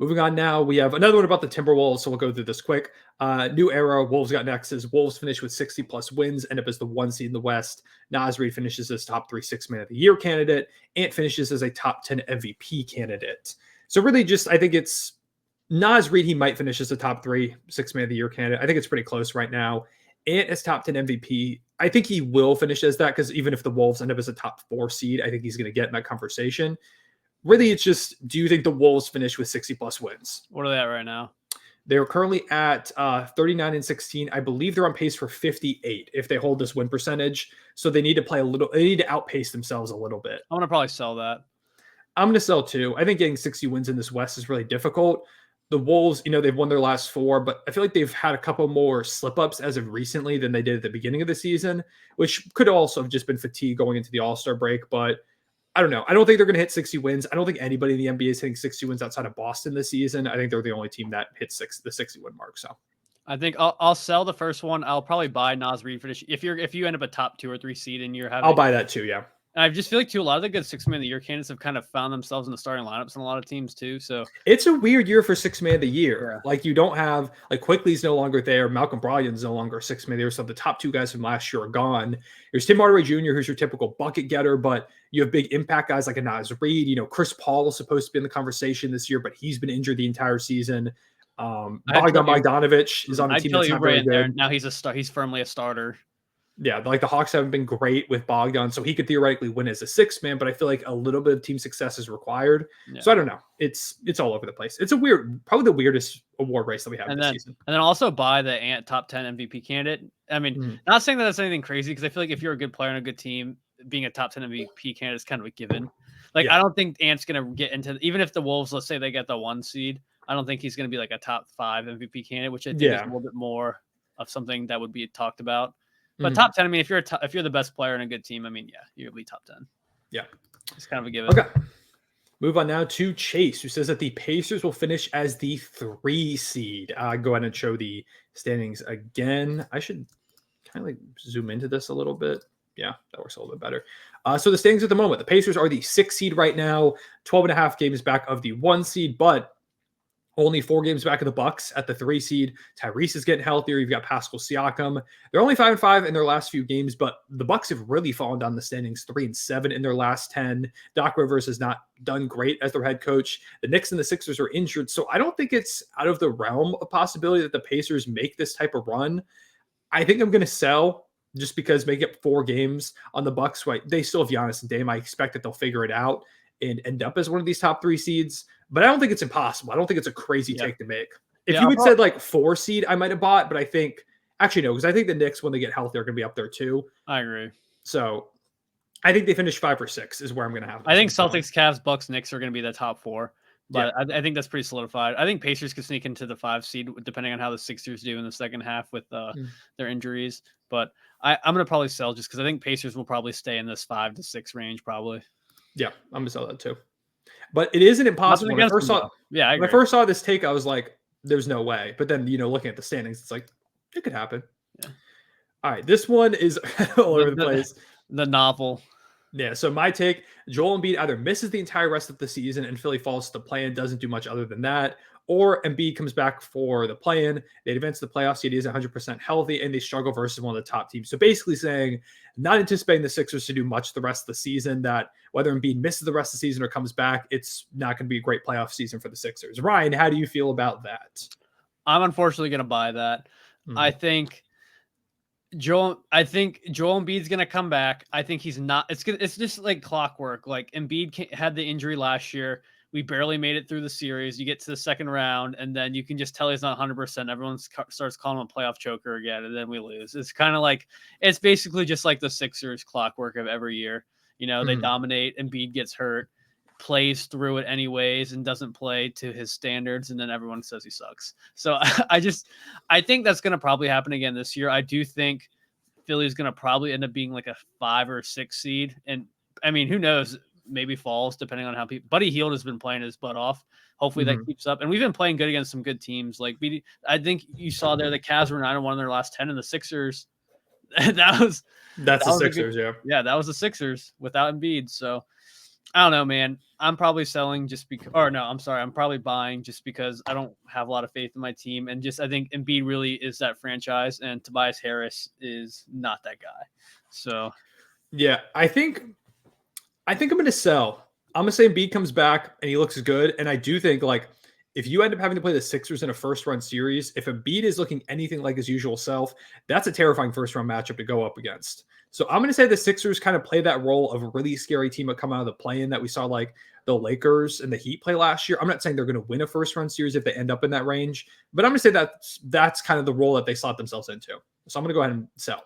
Moving on now, we have another one about the Timberwolves, so we'll go through this quick. New era, Wolves got next. Is Wolves finish with 60-plus wins, end up as the 1 seed in the West. Naz Reid finishes as top 3 6-man of the year candidate. Ant finishes as a top 10 MVP candidate. So really just, I think it's Naz Reid, he might finish as a top 3 6-man of the year candidate. I think it's pretty close right now. Ant is top 10 MVP. I think he will finish as that because even if the Wolves end up as a top 4 seed, I think he's going to get in that conversation. Really, it's just, do you think the Wolves finish with 60-plus wins? What are they at right now? They're currently at 39-16. I believe they're on pace for 58 if they hold this win percentage. So they need to play a little. They need to outpace themselves a little bit. I'm going to probably sell that. I'm going to sell too. I think getting 60 wins in this West is really difficult. The Wolves, they've won their last 4, but I feel like they've had a couple more slip-ups as of recently than they did at the beginning of the season, which could also have just been fatigue going into the All-Star break, but I don't know. I don't think they're going to hit 60 wins. I don't think anybody in the NBA is hitting 60 wins outside of Boston this season. I think they're the only team that hits the 60-win mark. So I think I'll sell the first one. I'll probably buy Naz Reid for this. If you end up a top 2 or 3 seed and you're having, I'll buy that too. Yeah. And I just feel like too, a lot of the good 6-man of the year candidates have kind of found themselves in the starting lineups in a lot of teams too. So it's a weird year for 6-man of the year. Yeah. Like you don't have Quickly's no longer there. Malcolm Brogdon's no longer a 6-man of the year. So the top 2 guys from last year are gone. There's Tim Hardaway Jr., who's your typical bucket getter, but you have big impact guys like a Naz Reid. Chris Paul is supposed to be in the conversation this year, but he's been injured the entire season. Bogdanovich is on the team that's not very good. Now he's a star. He's firmly a starter. Yeah, the Hawks haven't been great with Bogdan, so he could theoretically win as a 6-man, but I feel like a little bit of team success is required. Yeah. So I don't know. It's all over the place. It's probably the weirdest award race that we have this season. And then also buy the Ant top 10 MVP candidate. I mean, not saying that that's anything crazy, because I feel like if you're a good player and a good team, being a top 10 MVP candidate is kind of a given. I don't think Ant's going to get into, even if the Wolves, let's say they get the 1 seed, I don't think he's going to be like a top 5 MVP candidate, which I think is a little bit more of something that would be talked about. But top 10, I mean, if you're the best player in a good team, I mean, yeah, you'll be top 10. Yeah. It's kind of a given. Okay. Move on now to Chase, who says that the Pacers will finish as the 3 seed. Go ahead and show the standings again. I should kind of zoom into this a little bit. Yeah, that works a little bit better. So the standings at the moment, the Pacers are the 6 seed right now, 12.5 games back of the 1 seed, but only 4 games back of the Bucks at the 3 seed. Tyrese is getting healthier. You've got Pascal Siakam. They're only 5-5 in their last few games, but the Bucks have really fallen down the standings, 3-7 in their last 10. Doc Rivers has not done great as their head coach. The Knicks and the Sixers are injured, so I don't think it's out of the realm of possibility that the Pacers make this type of run. I think I'm going to sell just because make it 4 games on the Bucks. Right? They still have Giannis and Dame. I expect that they'll figure it out and end up as one of these top 3 seeds. But I don't think it's impossible. I don't think it's a crazy take to make. If you had said 4 seed, I might have bought, but I think actually no, because I think the Knicks, when they get healthy, are going to be up there too. I agree. So I think they finish 5 or 6 is where I'm going to have them. I think Celtics, Cavs, Bucks, Knicks are going to be the top 4. But I think that's pretty solidified. I think Pacers could sneak into the 5 seed depending on how the Sixers do in the second half with their injuries. But I'm going to probably sell just because I think Pacers will probably stay in this 5 to 6 range probably. Yeah, I'm going to sell that too. But it isn't impossible. When I first saw this take, I was like, there's no way. But then, looking at the standings, it's like, it could happen. Yeah. All right. This one is all over the place. The novel. Yeah. So my take, Joel Embiid either misses the entire rest of the season and Philly falls to the play-in, doesn't do much other than that, or Embiid comes back for the play-in. They advance to the playoffs. He is 100% healthy, and they struggle versus one of the top teams. So basically saying, not anticipating the Sixers to do much the rest of the season, that whether Embiid misses the rest of the season or comes back, it's not going to be a great playoff season for the Sixers. Ryan, how do you feel about that? I'm unfortunately going to buy that. I think I think Joel Embiid's gonna come back. I think he's not. It's just like clockwork. Like Embiid had the injury last year. We barely made it through the series. You get to the second round, and then you can just tell he's not 100%. Everyone starts calling him a playoff choker again, and then we lose. It's kind of like it's basically just like the Sixers clockwork of every year. They dominate. Embiid gets hurt, plays through it anyways, and doesn't play to his standards, and then everyone says he sucks. So I think that's going to probably happen again this year. I do think Philly's going to probably end up being like a 5 or 6 seed, and I mean, who knows? Maybe falls depending on how people. Buddy Hield has been playing his butt off. Hopefully that keeps up, and we've been playing good against some good teams. Like I think you saw there the Cavs were 9-1 in their last 10, and the Sixers. That's the Sixers, yeah, that was the Sixers without Embiid. So I don't know, man. I'm probably selling just because, or no, I'm sorry. I'm probably buying just because I don't have a lot of faith in my team. And just, I think Embiid really is that franchise, and Tobias Harris is not that guy. So, yeah, I think I'm going to sell. I'm going to say Embiid comes back and he looks good. And I do think, like, if you end up having to play the Sixers in a first-round series, if Embiid is looking anything like his usual self, that's a terrifying first-round matchup to go up against. So I'm going to say the Sixers kind of play that role of a really scary team that come out of the play-in that we saw like the Lakers and the Heat play last year. I'm not saying they're going to win a first-round series if they end up in that range, but I'm going to say that's kind of the role that they slot themselves into. So I'm going to go ahead and sell.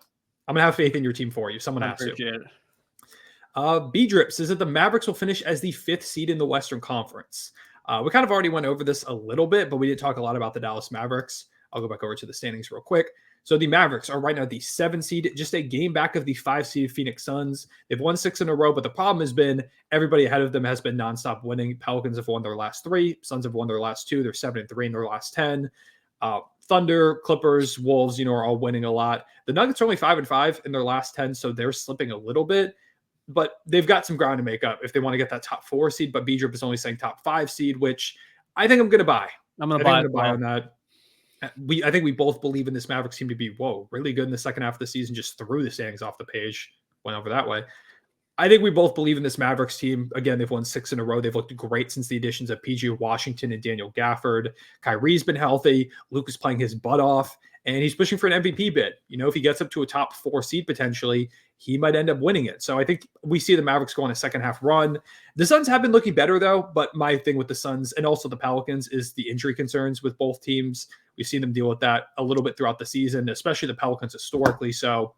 I'm going to have faith in your team for you. Someone has to. B-Drip says that the Mavericks will finish as the 5th seed in the Western Conference. We kind of already went over this a little bit, but we did talk a lot about the Dallas Mavericks. I'll go back over to the standings real quick. So the Mavericks are right now the 7 seed, just a game back of the 5 seed Phoenix Suns. They've won 6 in a row, but the problem has been everybody ahead of them has been nonstop winning. Pelicans have won their last 3. Suns have won their last 2. They're 7-3 in their last 10. Thunder, Clippers, Wolves, are all winning a lot. The Nuggets are only 5-5 in their last 10, so they're slipping a little bit. But they've got some ground to make up if they want to get that top 4 seed. But B-Drip is only saying top 5 seed, which I think I'm going to buy. I'm going to buy on that. I think we both believe in this Mavericks team to be, really good in the second half of the season, just threw the standings off the page, went over that way. I think we both believe in this Mavericks team. Again, they've won 6 in a row. They've looked great since the additions of PG Washington and Daniel Gafford. Kyrie's been healthy. Luke is playing his butt off, and he's pushing for an MVP bid. If he gets up to a top 4 seed potentially, he might end up winning it. So I think we see the Mavericks go on a second half run. The Suns have been looking better, though, but my thing with the Suns and also the Pelicans is the injury concerns with both teams. We've seen them deal with that a little bit throughout the season, especially the Pelicans historically. So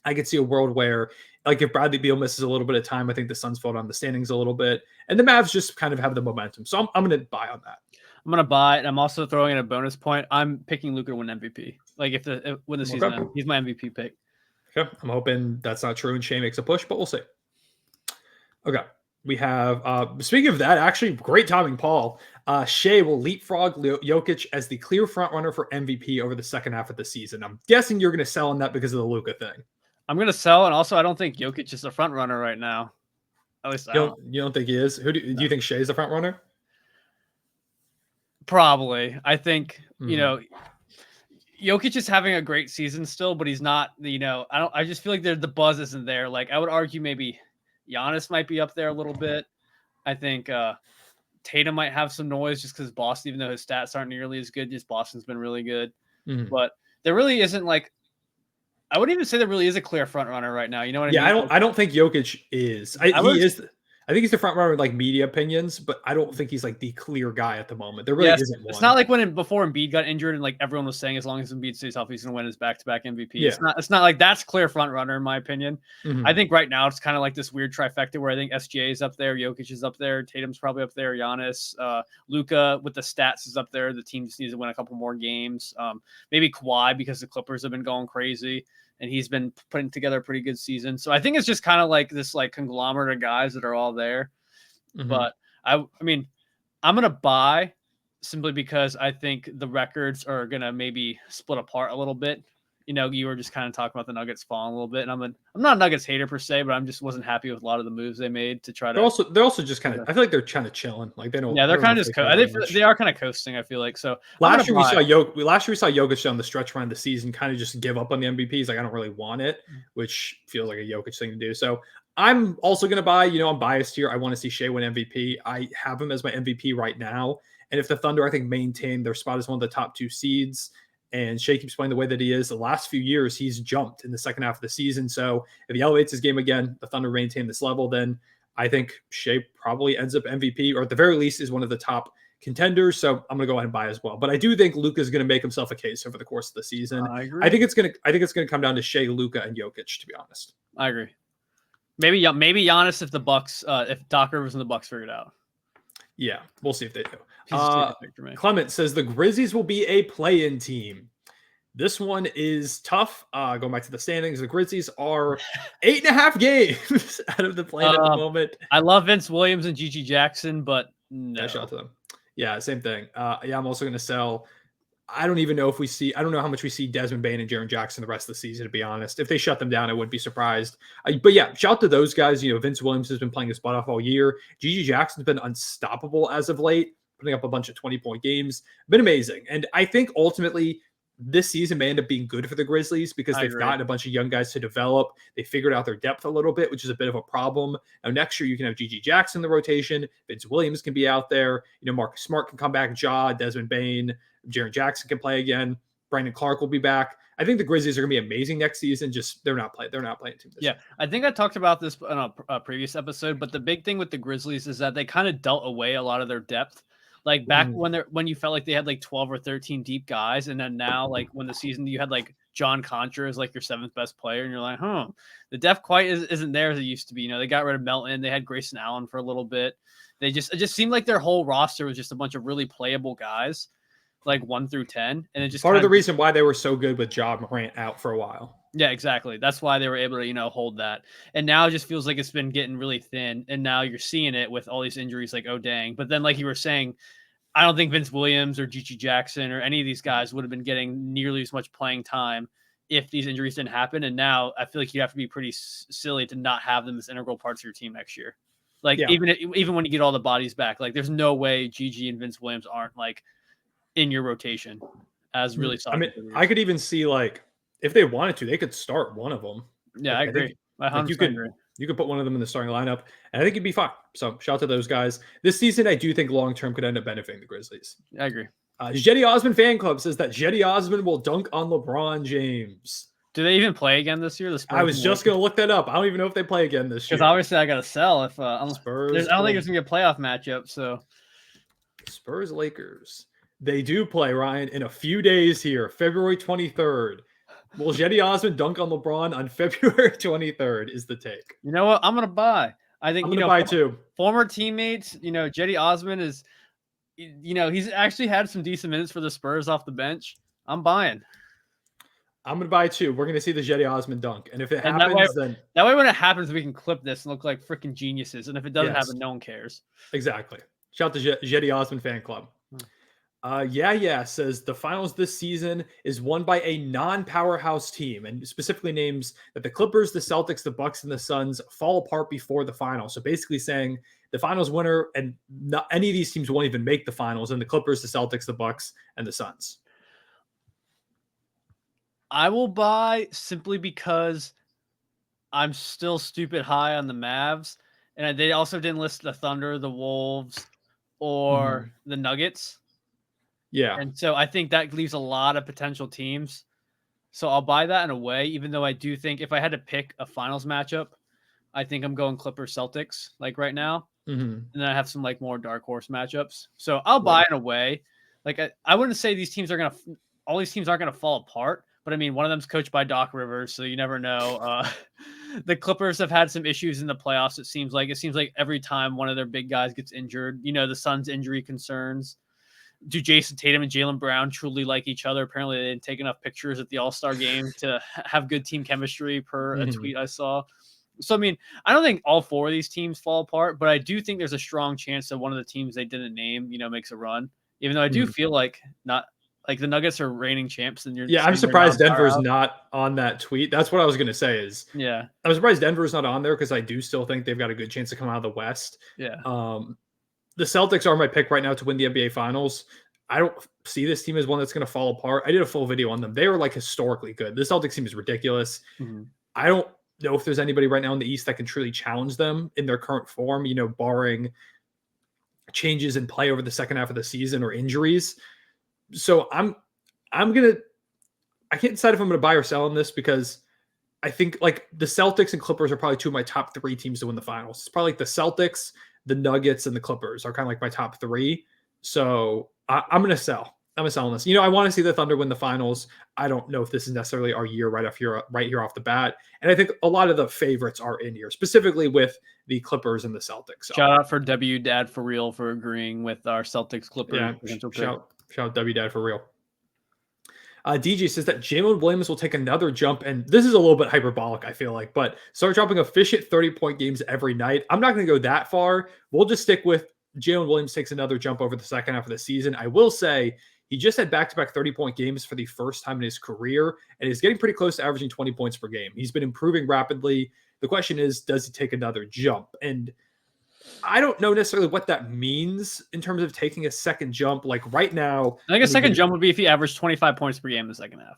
I could see a world where, like, if Bradley Beal misses a little bit of time, I think the Suns fall down the standings a little bit, and the Mavs just kind of have the momentum. So I'm going to buy on that. I'm going to buy it. I'm also throwing in a bonus point. I'm picking Luka to win MVP. Like, if when the season ends, he's my MVP pick. Okay. I'm hoping that's not true and Shea makes a push, but we'll see. Okay. We have, speaking of that, actually, great timing, Paul. Shea will leapfrog Jokic as the clear frontrunner for MVP over the second half of the season. I'm guessing you're going to sell on that because of the Luka thing. I'm going to sell, and also I don't think Jokic is the front runner right now. At least you don't think he is? Do you think Shea's the front runner? Probably. I think, Jokic is having a great season still, but he's not, I just feel like the buzz isn't there. Like, I would argue maybe Giannis might be up there a little bit. I think Tatum might have some noise just because Boston, even though his stats aren't nearly as good, just Boston's been really good. But there really isn't, like, I wouldn't even say there really is a clear front runner right now. You know what I mean? Yeah, I don't think Jokic is. I think he's the front runner with like media opinions, but I don't think he's like the clear guy at the moment. There really isn't one. It's not like before Embiid got injured and like everyone was saying as long as Embiid stays healthy, he's going to win his back-to-back MVP. Yeah. It's not like that's clear front runner in my opinion. I think right now it's kind of like this weird trifecta where I think SGA is up there, Jokic is up there, Tatum's probably up there, Giannis, Luka with the stats is up there. The team just needs to win a couple more games. Maybe Kawhi because the Clippers have been going crazy. And he's been putting together a pretty good season. So I think it's just kind of like this like conglomerate of guys that are all there. But I mean, I'm going to buy simply because I think the records are going to maybe split apart a little bit. You were just kind of talking about the Nuggets falling a little bit, and I'm not a Nuggets hater per se, but I'm just wasn't happy with a lot of the moves they made to try to. They're also just kind of. I feel like they're kind of chilling. Like they don't. Yeah, they're kind of just. They are kind of coasting. I feel like so. Last year we saw Jokic down the stretch run of the season, kind of just give up on the MVP. He's like, I don't really want it, which feels like a Jokic thing to do. So I'm also going to buy. I'm biased here. I want to see Shea win MVP. I have him as my MVP right now, and if the Thunder, I think, maintain their spot as one of the top 2 seeds. and Shea keeps playing the way that he is. The last few years, he's jumped in the second half of the season. So if he elevates his game again, the Thunder maintain this level, then I think Shea probably ends up MVP, or at the very least is one of the top contenders. So I'm going to go ahead and buy as well. But I do think Luka is going to make himself a case over the course of the season. I agree. I think it's going to come down to Shea, Luka, and Jokic, to be honest. I agree. Maybe Giannis if Doc Rivers and the Bucks figure it out. Yeah, we'll see if they do. Clement says the Grizzlies will be a play-in team. This one is tough. Going back to the standings, the Grizzlies are 8.5 games out of the play-in at the moment. I love Vince Williams and Gigi Jackson, but no. Yeah, shout out to them. Yeah, same thing. I'm also going to sell. I don't even know if I don't know how much we see Desmond Bane and Jaren Jackson the rest of the season, to be honest. If they shut them down, I wouldn't be surprised. But yeah, shout out to those guys. Vince Williams has been playing his butt off all year. Gigi Jackson's been unstoppable as of late, putting up a bunch of 20-point games. Been amazing. And I think ultimately this season may end up being good for the Grizzlies because they've gotten a bunch of young guys to develop. They figured out their depth a little bit, which is a bit of a problem. Now, next year, you can have Gigi Jackson in the rotation. Vince Williams can be out there. Marcus Smart can come back. Desmond Bane, Jaren Jackson can play again. Brandon Clark will be back. I think the Grizzlies are going to be amazing next season. Just they're not playing too. Yeah, I think I talked about this in a previous episode, but the big thing with the Grizzlies is that they kind of dealt away a lot of their depth. Like back when you felt like they had like 12 or 13 deep guys, and then now like when the season you had like John Contra as like your 7th best player, and you're like, the depth quite isn't there as it used to be. They got rid of Melton, they had Grayson Allen for a little bit. It just seemed like their whole roster was just a bunch of really playable guys, like 1 through 10, and it just part of the reason why they were so good with Ja Morant out for a while. Yeah, exactly. That's why they were able to, hold that. And now it just feels like it's been getting really thin. And now you're seeing it with all these injuries, like, oh, dang. But then, like you were saying, I don't think Vince Williams or Gigi Jackson or any of these guys would have been getting nearly as much playing time if these injuries didn't happen. And now I feel like you have to be pretty silly to not have them as integral parts of your team next year. Like, even when you get all the bodies back, like, there's no way Gigi and Vince Williams aren't, like, in your rotation as really solid. I mean, I could even see, like, if they wanted to, they could start one of them. Yeah, I agree. You could put one of them in the starting lineup, and I think you'd be fine. So shout out to those guys. This season, I do think long-term could end up benefiting the Grizzlies. I agree. Jetty Osman fan club says that Jetty Osman will dunk on LeBron James. Do they even play again this year? I was just going to look that up. I don't even know if they play again this year. Because obviously I got to sell if Spurs. I don't think it's going to be a playoff matchup. So Spurs Lakers. They do play, Ryan, in a few days here, February 23rd. Will Jetty Osman dunk on LeBron on February 23rd is the take. You know what? I'm going to buy. I think, I'm going to buy too. Former teammates, Jetty Osman is, he's actually had some decent minutes for the Spurs off the bench. I'm buying. I'm going to buy too. We're going to see the Jetty Osman dunk. And if it happens, then... That way when it happens, we can clip this and look like freaking geniuses. And if it doesn't happen, no one cares. Exactly. Shout out to Jetty Osman fan club. Says the finals this season is won by a non-powerhouse team, and specifically names that the Clippers, the Celtics, the Bucks, and the Suns fall apart before the finals. So basically saying the finals winner and not any of these teams won't even make the finals, and the Clippers, the Celtics, the Bucks, and the Suns. I will buy simply because I'm still stupid high on the Mavs, and they also didn't list the Thunder, the Wolves, or the Nuggets. Yeah. And so I think that leaves a lot of potential teams. So I'll buy that in a way, even though I do think if I had to pick a finals matchup, I think I'm going Clippers Celtics like right now. And then I have some like more dark horse matchups. So I'll buy in a way. Like I wouldn't say all these teams aren't going to fall apart, but I mean, one of them's coached by Doc Rivers. So you never know. The Clippers have had some issues in the playoffs. It seems like every time one of their big guys gets injured, the Suns injury concerns. Do Jason Tatum and Jaylen Brown truly like each other? Apparently, they didn't take enough pictures at the All-Star game to have good team chemistry per a tweet I saw. So, I mean, I don't think all 4 of these teams fall apart, but I do think there's a strong chance that one of the teams they didn't name, makes a run. Even though I do feel like the Nuggets are reigning champs. And I'm surprised Denver's not on that tweet. That's what I was going to say is, I'm surprised Denver's not on there because I do still think they've got a good chance to come out of the West. Yeah. The Celtics are my pick right now to win the NBA Finals. I don't see this team as one that's going to fall apart. I did a full video on them. They were like historically good. The Celtics team is ridiculous. I don't know if there's anybody right now in the East that can truly challenge them in their current form, barring changes in play over the second half of the season or injuries. So I'm going to I can't decide if I'm going to buy or sell on this because I think like the Celtics and Clippers are probably two of my top three teams to win the finals. It's probably like the Celtics, the Nuggets, and the Clippers are kind of like my top three. So I'm going to sell. I'm going to sell on this. I want to see the Thunder win the finals. I don't know if this is necessarily our year right here off the bat. And I think a lot of the favorites are in here, specifically with the Clippers and the Celtics. So, shout out for W Dad for real for agreeing with our Celtics Clippers. Yeah, shout out W Dad for real. DJ says that Jalen Williams will take another jump, and this is a little bit hyperbolic, I feel like, but start dropping efficient 30-point games every night. I'm not going to go that far. We'll just stick with Jalen Williams takes another jump over the second half of the season. I will say he just had back-to-back 30-point games for the first time in his career, and is getting pretty close to averaging 20 points per game. He's been improving rapidly. The question is, does he take another jump? And I don't know necessarily what that means in terms of taking a second jump. Like right now, I think a second jump would be if he averaged 25 points per game in the second half.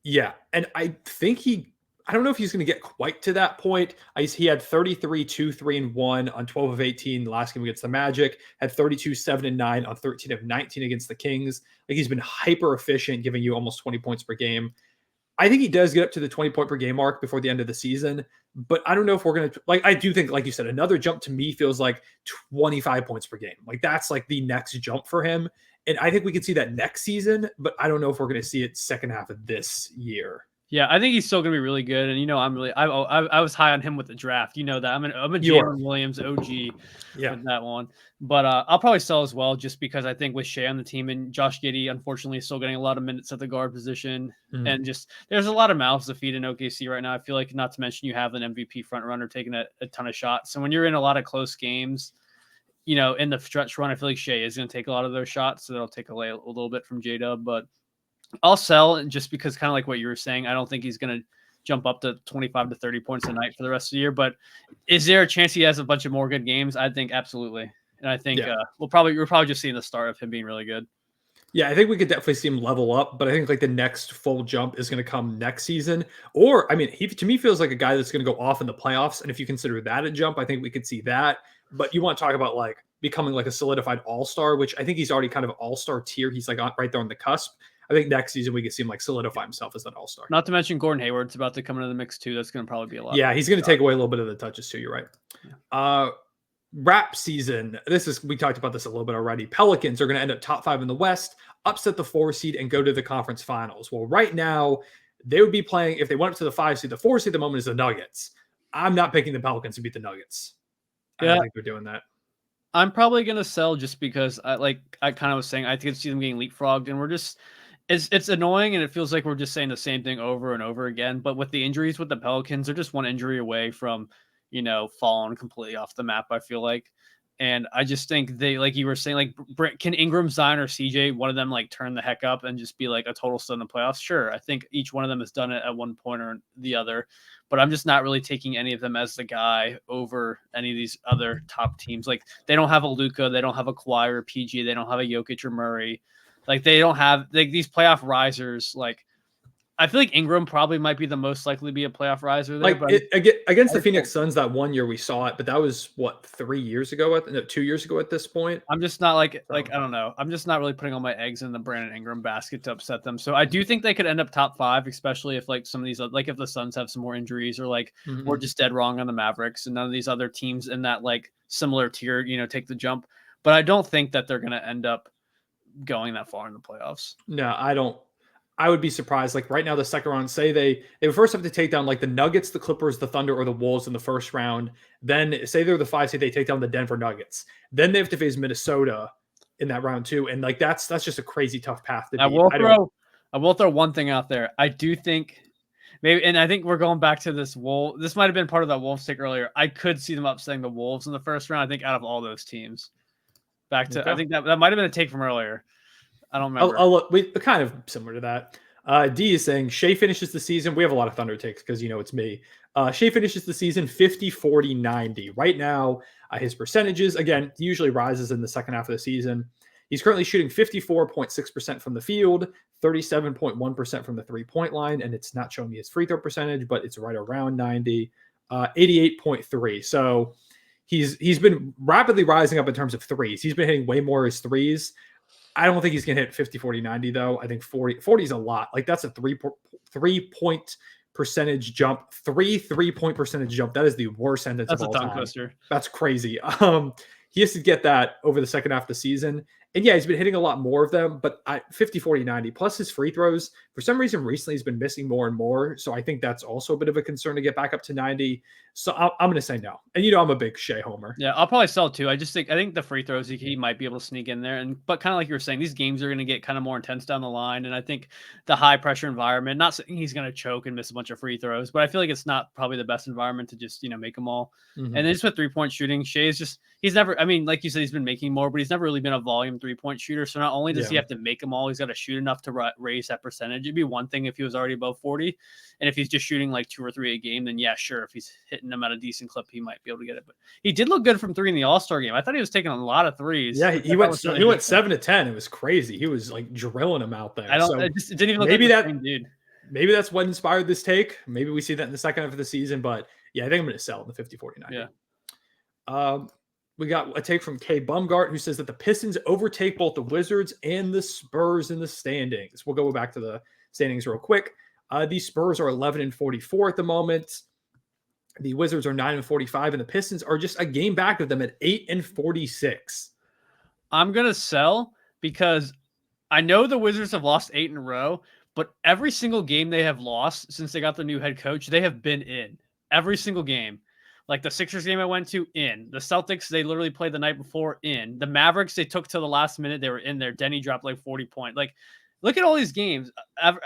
Yeah. And I think I don't know if he's going to get quite to that point. He had 33, 2, 3, and 1 on 12 of 18 the last game against the Magic, had 32, 7, and 9 on 13 of 19 against the Kings. Like he's been hyper efficient, giving you almost 20 points per game. I think he does get up to the 20 point per game mark before the end of the season, but I don't know if we're going to I do think, like you said, another jump to me feels like 25 points per game. Like that's like the next jump for him. And I think we could see that next season, but I don't know if we're going to see it second half of this year. Yeah, I think he's still going to be really good. And, I was high on him with the draft. You know that. I'm a Jalen Williams OG with that one. But I'll probably sell as well just because I think with Shea on the team and Josh Giddey, unfortunately, is still getting a lot of minutes at the guard position. And just there's a lot of mouths to feed in OKC right now. I feel like, not to mention, you have an MVP front runner taking a ton of shots. So when you're in a lot of close games, in the stretch run, I feel like Shea is going to take a lot of those shots. So that'll take away a little bit from J-Dub. But I'll sell just because, kind of like what you were saying, I don't think he's going to jump up to 25 to 30 points a night for the rest of the year. But is there a chance he has a bunch of more good games? I think absolutely. And I think we're probably just seeing the start of him being really good. Yeah, I think we could definitely see him level up, but I think like the next full jump is going to come next season. Or, I mean, he to me feels like a guy that's going to go off in the playoffs. And if you consider that a jump, I think we could see that. But you want to talk about like becoming like a solidified all-star, which I think he's already kind of all-star tier. He's like right there on the cusp. I think next season we could see him like solidify himself as an all-star. Not to mention Gordon Hayward's about to come into the mix too. That's going to probably be a lot. Yeah, he's going to take away a little bit of the touches too. You're right. Yeah. Wrap season. We talked about this a little bit already. Pelicans are going to end up top 5 in the West, upset the 4 seed, and go to the conference finals. Well, right now they would be playing, if they went up to the 5 seed, the 4 seed at the moment is the Nuggets. I'm not picking the Pelicans to beat the Nuggets. I don't think they're doing that. I'm probably going to sell just because I kind of was saying, I could see them getting leapfrogged, and we're just, it's annoying, and it feels like we're just saying the same thing over and over again. But with the injuries with the Pelicans, they're just one injury away from, falling completely off the map, I feel like. And I just think they, like you were saying, like, can Ingram, Zion, or CJ, one of them, like, turn the heck up and just be, like, a total stud in the playoffs? Sure. I think each one of them has done it at one point or the other. But I'm just not really taking any of them as the guy over any of these other top teams. Like, they don't have a Luka. They don't have a Kawhi or a PG. They don't have a Jokic or Murray. Like, they don't have, like, these playoff risers, like, I feel like Ingram probably might be the most likely to be a playoff riser there. Like against the Phoenix Suns that one year we saw it, but that was what 2 years ago at this point. I'm just not like I don't know. I'm just not really putting all my eggs in the Brandon Ingram basket to upset them. So I do think they could end up top 5, especially if like some of these, like if the Suns have some more injuries or like we're just dead wrong on the Mavericks and none of these other teams in that like similar tier, take the jump. But I don't think that they're going to end up going that far in the playoffs. No, I don't. I would be surprised. Like right now, the second round, say they would first have to take down like the Nuggets, the Clippers, the Thunder, or the Wolves in the first round. Then say they're the 5 seed, they take down the Denver Nuggets. Then they have to face Minnesota in that round too. And like that's just a crazy tough path to beat. I will throw one thing out there. I do think maybe, and I think we're going back to this Wolf. This might have been part of that Wolves take earlier. I could see them upsetting the Wolves in the first round. I think out of all those teams, I think that might have been a take from earlier. I don't remember. We kind of similar to that. D is saying Shea finishes the season. We have a lot of Thunder takes because it's me. Shea finishes the season 50, 40, 90. Right now, his percentages, again, usually rises in the second half of the season. He's currently shooting 54.6% from the field, 37.1% from the three-point line, and it's not showing me his free throw percentage, but it's right around 90, 88.3. So he's been rapidly rising up in terms of threes. He's been hitting way more his threes. I don't think he's going to hit 50, 40, 90 though. I think 40 is a lot. Like that's a 3-point percentage jump, 3-point percentage jump. That is the worst sentence That's of a all tongue time. twister. That's crazy. He has to get that over the second half of the season. And yeah, he's been hitting a lot more of them, but 50, 40, 90 plus his free throws. For some reason, recently he's been missing more and more. So I think that's also a bit of a concern to get back up to 90. So I'm going to say no. And I'm a big Shea homer. Yeah, I'll probably sell too. I think the free throws he might be able to sneak in there, but kind of like you were saying, these games are going to get kind of more intense down the line, and I think the high pressure environment. Not saying he's going to choke and miss a bunch of free throws, but I feel like it's not probably the best environment to just make them all. Mm-hmm. And then just with 3-point shooting, Shea's he's never. I mean, like you said, he's been making more, but he's never really been a volume 3-point shooter. So not only does he have to make them all, he's got to shoot enough to raise that percentage. It'd be one thing if he was already above 40, and if he's just shooting like 2 or 3 a game, then yeah, sure. If he's hitting them at a decent clip, he might be able to get it. But he did look good from 3 in the All-Star game. I thought he was taking a lot of threes. Yeah, he went 7 to 10. It was crazy. He was like drilling them out there. It didn't even look maybe like the same dude. Maybe that's what inspired this take. Maybe we see that in the second half of the season. But yeah, I think I'm going to sell in the 50, 40, 90. Yeah. We got a take from Kay Bumgart, who says that the Pistons overtake both the Wizards and the Spurs in the standings. We'll go back to the standings real quick. The Spurs are 11-44 at the moment. The Wizards are 9-45, and the Pistons are just a game back of them at 8-46. I'm going to sell because I know the Wizards have lost 8 in a row, but every single game they have lost since they got their new head coach, they have been in. Every single game. Like the Sixers game I went to, in. The Celtics, they literally played the night before, in. The Mavericks, they took to the last minute. They were in there. Denny dropped like 40 points. Like, look at all these games.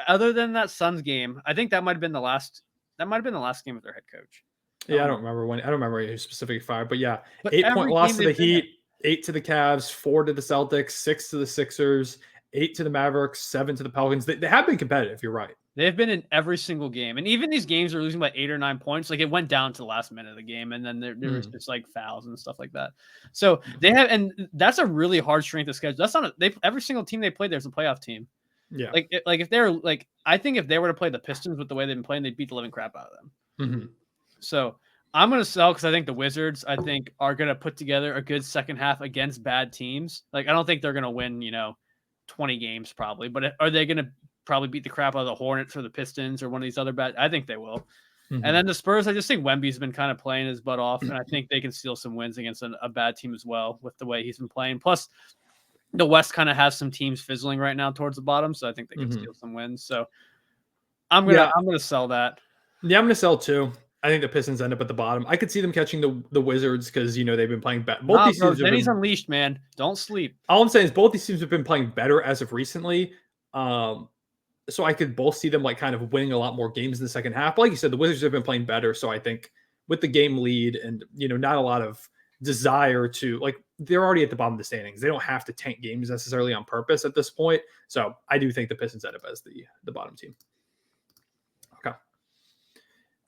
Other than that Suns game, I think that might have been the last. That might have been the last game with their head coach. Yeah, I don't remember when. I don't remember who specifically fired, but yeah, 8-point loss to the Heat, 8 to the Cavs, 4 to the Celtics, 6 to the Sixers, 8 to the Mavericks, 7 to the Pelicans. They have been competitive. You're right. They've been in every single game. And even these games are losing by 8 or 9 points. Like it went down to the last minute of the game. And then there was just like fouls and stuff like that. So they have, and that's a really hard strength of schedule. That's not every single team they played, there's a playoff team. Yeah. Like if they're like, I think if they were to play the Pistons with the way they've been playing, they'd beat the living crap out of them. Mm-hmm. So I'm going to sell because I think the Wizards, are going to put together a good second half against bad teams. Like, I don't think they're going to win, 20 games probably, but are they going to probably beat the crap out of the Hornets or the Pistons or one of these other bad? I think they will. Mm-hmm. And then the Spurs, I just think Wemby's been kind of playing his butt off, and I think they can steal some wins against a bad team as well with the way he's been playing. Plus, the West kind of has some teams fizzling right now towards the bottom, so I think they can steal some wins. So I'm gonna sell that. Yeah, I'm gonna sell too. I think the Pistons end up at the bottom. I could see them catching the Wizards because they've been playing better. Both these teams Denny's unleashed, man. Don't sleep. All I'm saying is both these teams have been playing better as of recently. So I could both see them like kind of winning a lot more games in the second half. But like you said, the Wizards have been playing better. So I think with the game lead and not a lot of desire to they're already at the bottom of the standings. They don't have to tank games necessarily on purpose at this point. So I do think the Pistons end up as the bottom team. Okay.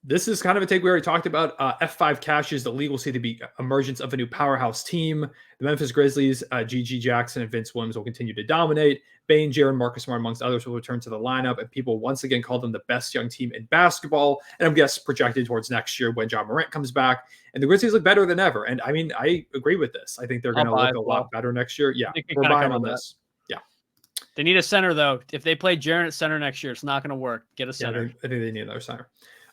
This is kind of a take we already talked about. F5 cashes the legal see the emergence of a new powerhouse team. The Memphis Grizzlies, G.G. Jackson and Vince Williams will continue to dominate. Bane, Jaron, Marcus Smart, amongst others, will return to the lineup, and people once again call them the best young team in basketball. And I'm guessing projected towards next year when John Morant comes back. And the Grizzlies look better than ever. And I mean, I agree with this. I think they're going to look a lot better next year. Yeah, we're buying on this. Yeah. They need a center, though. If they play Jaron at center next year, it's not going to work. Get a center. Yeah, I think they need another center.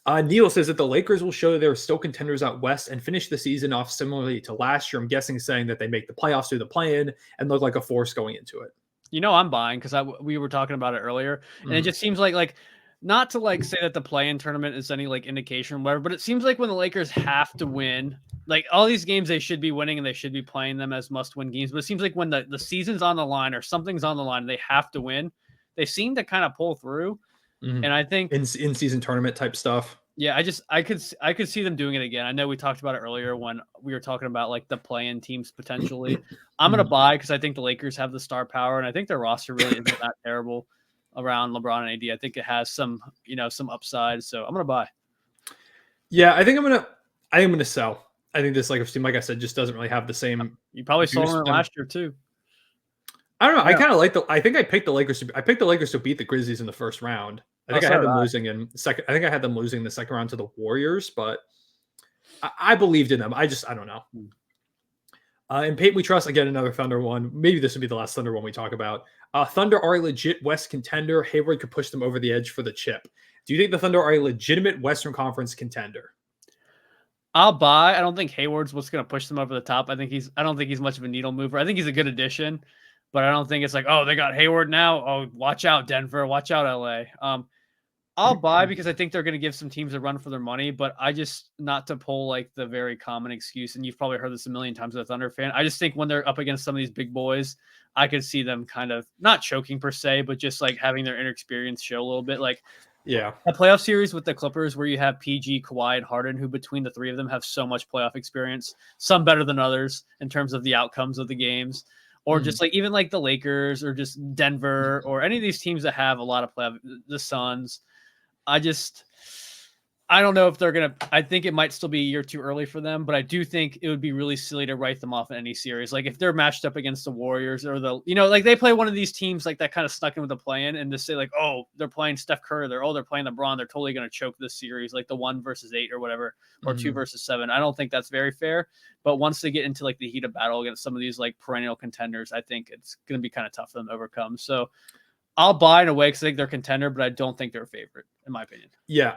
Neil says that the Lakers will show they're still contenders out west and finish the season off similarly to last year. I'm guessing saying that they make the playoffs through the play-in and look like a force going into it. I'm buying because we were talking about it earlier, and it just seems like not to say that the play-in tournament is any indication or whatever, but it seems like when the Lakers have to win, all these games they should be winning and they should be playing them as must-win games. But it seems like when the season's on the line or something's on the line, they have to win. They seem to kind of pull through. And I think in-season tournament type stuff. Yeah, I could see them doing it again. I know we talked about it earlier when we were talking about the play-in teams potentially. I'm gonna buy because I think the Lakers have the star power, and I think their roster really isn't that terrible around LeBron and AD. I think it has some upside. So I'm gonna buy. Yeah, I think I'm gonna sell. I think this Lakers team, like I said, just doesn't really have the same. You probably sold them last year too. I don't know. Yeah. I kind of like I think I picked the Lakers. I picked the Lakers to beat the Grizzlies in the first round. I think I had them losing in second. I think I had them losing the second round to the Warriors, but I believed in them. I don't know. And Peyton we trust, again, another Thunder one. Maybe this would be the last Thunder one we talk about. Thunder are a legit West contender. Hayward could push them over the edge for the chip. Do you think the Thunder are a legitimate Western Conference contender? I'll buy. I don't think Hayward's what's going to push them over the top. I don't think he's much of a needle mover. I think he's a good addition, but I don't think it's like, oh, they got Hayward now. Oh, watch out, Denver. Watch out, LA. I'll buy because I think they're going to give some teams a run for their money, but I just, not to pull like the very common excuse, and you've probably heard this a million times as a Thunder fan. I just think when they're up against some of these big boys, I could see them kind of not choking per se, but just like having their inexperience show a little bit. Like, yeah, a playoff series with the Clippers where you have PG, Kawhi, and Harden, who between the three of them have so much playoff experience, some better than others in terms of the outcomes of the games, or just like even like the Lakers or just Denver or any of these teams that have a lot of playoff, the Suns. I don't know if they're going to, I think it might still be a year too early for them, but I do think it would be really silly to write them off in any series. Like if they're matched up against the Warriors or like they play one of these teams like that kind of stuck in with the play-in and to say like, oh, they're playing Steph Curry, they're playing LeBron, they're totally going to choke this series, like the 1 versus 8 or whatever, or 2 versus 7. I don't think that's very fair, but once they get into like the heat of battle against some of these like perennial contenders, I think it's going to be kind of tough for them to overcome. So I'll buy in a way because I think they're a contender, but I don't think they're a favorite, in my opinion. Yeah.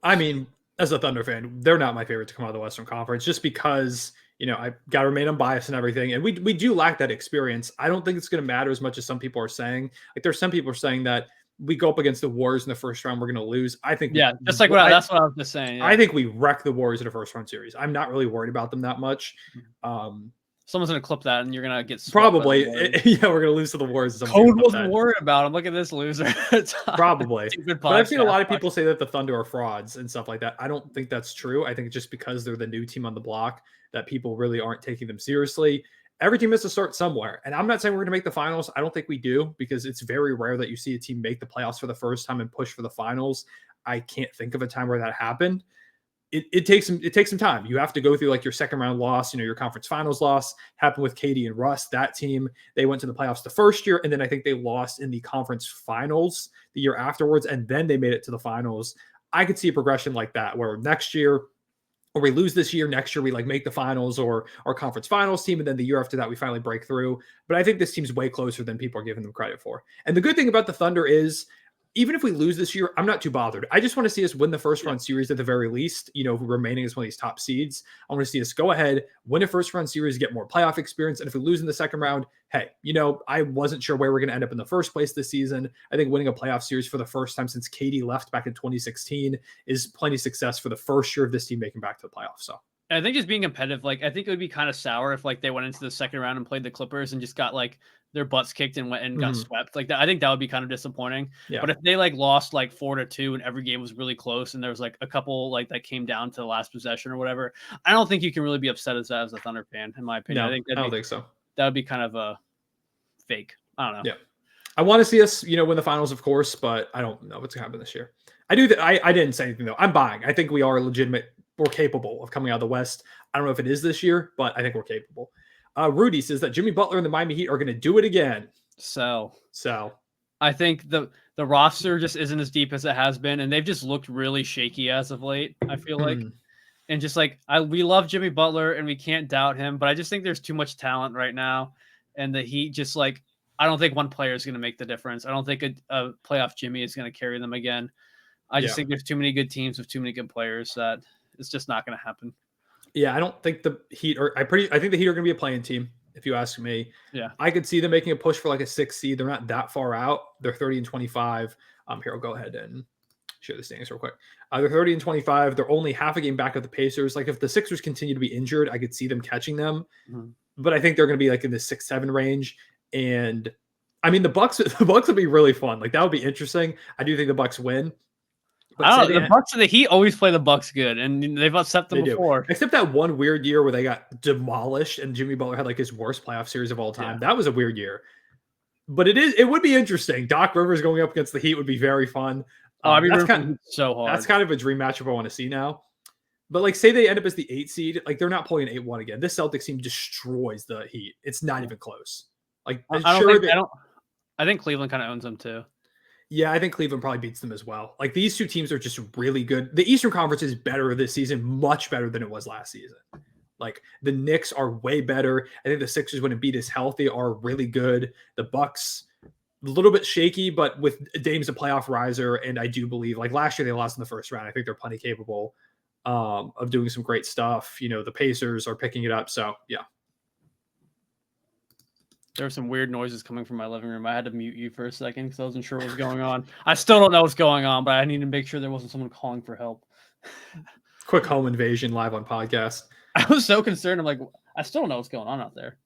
I mean, as a Thunder fan, they're not my favorite to come out of the Western Conference just because, I got to remain unbiased and everything. And we do lack that experience. I don't think it's going to matter as much as some people are saying. Like there's some people are saying that we go up against the Warriors in the first round, we're going to lose. I think, just like that's what I was just saying. Yeah. I think we wreck the Warriors in a first round series. I'm not really worried about them that much. Someone's going to clip that and you're going to get probably. Yeah, we're going to lose to the Warriors. Code wasn't worried about him. Look at this loser. Probably. But I've seen a lot of people say that the Thunder are frauds and stuff like that. I don't think that's true. I think just because they're the new team on the block that people really aren't taking them seriously. Every team has to start somewhere. And I'm not saying we're going to make the finals. I don't think we do because it's very rare that you see a team make the playoffs for the first time and push for the finals. I can't think of a time where that happened. It takes some time. You have to go through like your second round loss, your conference finals loss happened with Katie and Russ. That team, they went to the playoffs the first year, and then I think they lost in the conference finals the year afterwards, and then they made it to the finals. I could see a progression like that where next year, or we lose this year, next year we like make the finals or our conference finals team, and then the year after that we finally break through. But I think this team's way closer than people are giving them credit for. And the good thing about the Thunder is, even if we lose this year, I'm not too bothered. I just want to see us win the first round series at the very least, remaining as one of these top seeds. I want to see us go ahead, win a first round series, get more playoff experience. And if we lose in the second round, hey, I wasn't sure where we're going to end up in the first place this season. I think winning a playoff series for the first time since Katie left back in 2016 is plenty of success for the first year of this team making back to the playoffs. So I think just being competitive, like I think it would be kind of sour if like they went into the second round and played the Clippers and just got like their butts kicked and went and got swept like that. I think that would be kind of disappointing. Yeah. But if they like lost like 4-2 and every game was really close and there was like a couple like that came down to the last possession or whatever, I don't think you can really be upset as a Thunder fan, in my opinion. No, I don't think so. That would be kind of a fake. I don't know. Yeah. I want to see us, win the finals, of course, but I don't know what's going to happen this year. I do. I didn't say anything though. I'm buying. I think we are legitimate. We're capable of coming out of the West. I don't know if it is this year, but I think we're capable. Rudy says that Jimmy Butler and the Miami Heat are going to do it again. So I think the roster just isn't as deep as it has been, and they've just looked really shaky as of late, I feel like. And just like we love Jimmy Butler and we can't doubt him, but I just think there's too much talent right now. And the Heat just like, I don't think one player is going to make the difference. I don't think a playoff Jimmy is going to carry them again. I just think there's too many good teams with too many good players that it's just not going to happen. Yeah, I don't think the Heat are. I think the Heat are going to be a playing team, if you ask me. Yeah, I could see them making a push for like a 6 seed. They're not that far out. They're 30-25. Here, I'll go ahead and share the standings real quick. They're 30-25. They're only half a game back of the Pacers. Like if the Sixers continue to be injured, I could see them catching them. But I think they're going to be like in the 6-7 range. And I mean, the Bucks would be really fun. Like that would be interesting. I do think the Bucks win. The Bucks and the Heat always play the Bucks good, and they've upset them before. Except that one weird year where they got demolished, and Jimmy Butler had like his worst playoff series of all time. Yeah. That was a weird year, but it would be interesting. Doc Rivers going up against the Heat would be very fun. So hard. That's kind of a dream matchup I want to see now. But like, say they end up as the 8 seed, like they're not playing 8-1 again. This Celtics team destroys the Heat. It's not even close. Like I think Cleveland kind of owns them too. Yeah, I think Cleveland probably beats them as well. Like these two teams are just really good. The Eastern Conference is better this season, much better than it was last season. Like the Knicks are way better. I think the Sixers, when Embiid is healthy, are really good. The Bucks, a little bit shaky, but with Dame's a playoff riser, and I do believe like last year they lost in the first round. I think they're plenty capable of doing some great stuff. The Pacers are picking it up. So yeah. There were some weird noises coming from my living room. I had to mute you for a second because I wasn't sure what was going on. I still don't know what's going on, but I need to make sure there wasn't someone calling for help. Quick home invasion live on podcast. I was so concerned. I'm like, I still don't know what's going on out there.